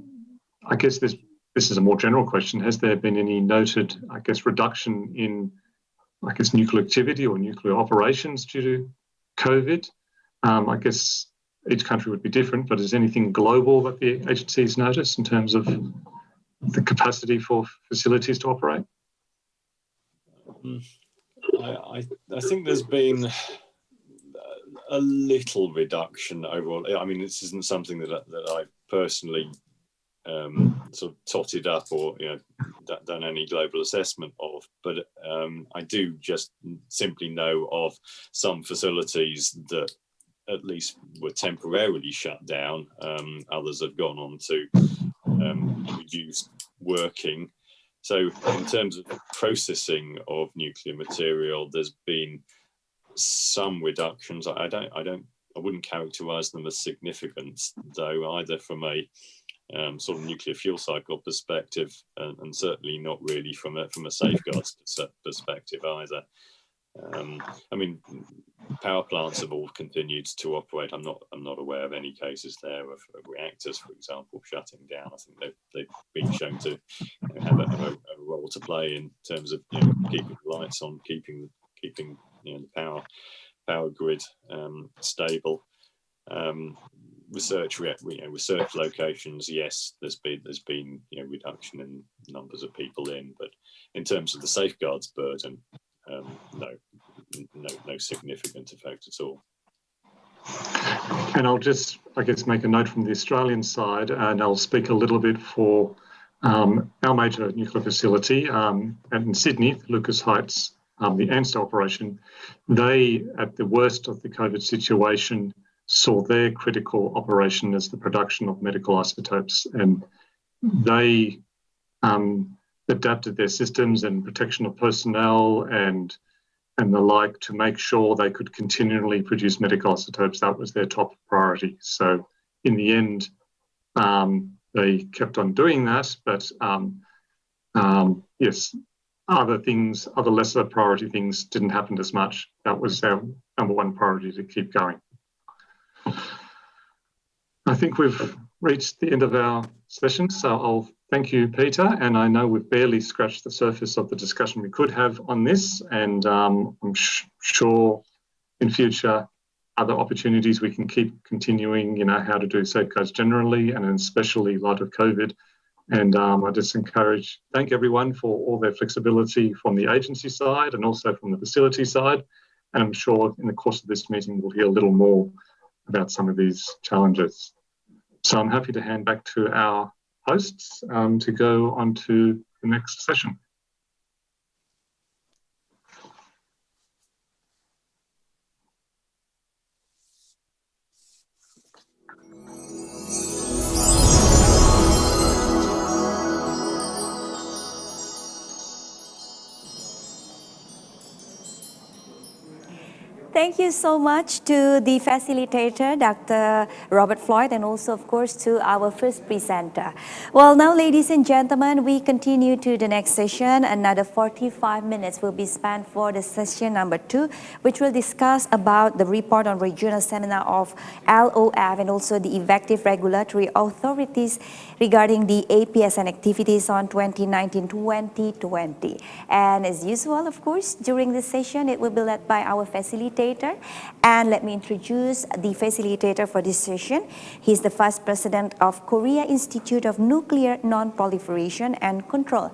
I guess this is a more general question, has there been any noted, I guess, reduction in, I guess, nuclear activity or nuclear operations due to COVID? I guess each country would be different, but is anything global that the agencies notice in terms of the capacity for facilities to operate? I think there's been a little reduction overall. I mean, this isn't something that I personally sort of totted up or done any global assessment of, but I do just simply know of some facilities that at least were temporarily shut down. Others have gone on to reduce working. So in terms of processing of nuclear material, there's been some reductions. I wouldn't characterize them as significant, though, either from a sort of nuclear fuel cycle perspective, and certainly not really from a safeguards perspective either. I mean, power plants have all continued to operate. I'm not aware of any cases there of reactors, for example, shutting down. I think they've been shown to have a role to play in terms of keeping the lights on, keeping the power grid stable. Research locations, yes, there's been reduction in numbers of people in, but in terms of the safeguards burden, no significant effect at all. And I'll just, I guess, make a note from the Australian side, and I'll speak a little bit for our major nuclear facility in Sydney, Lucas Heights, the ANSTO operation. They, at the worst of the COVID situation, saw their critical operation as the production of medical isotopes, and they adapted their systems and protection of personnel and the like to make sure they could continually produce medical isotopes. That was their top priority. So in the end, they kept on doing that, but yes, other lesser priority things didn't happen as much. That was our number one priority, to keep going. I think we've reached the end of our session, so I'll thank you, Peter, and I know we've barely scratched the surface of the discussion we could have on this, and I'm sure in future other opportunities we can keep continuing, how to do safeguards generally, and especially in light of COVID. And I just thank everyone for all their flexibility from the agency side and also from the facility side. And I'm sure in the course of this meeting we'll hear a little more about some of these challenges. So I'm happy to hand back to our hosts to go on to the next session. Thank you so much to the facilitator, Dr. Robert Floyd, and also, of course, to our first presenter. Well, now, ladies and gentlemen, we continue to the next session. Another 45 minutes will be spent for the session number 2, which will discuss about the report on regional seminar of LOF and also the effective regulatory authorities regarding the APSN activities on 2019-2020. And as usual, of course, during this session, it will be led by our facilitator. And let me introduce the facilitator for this session. He's the Vice President of Korea Institute of Nuclear Non-Proliferation and Control,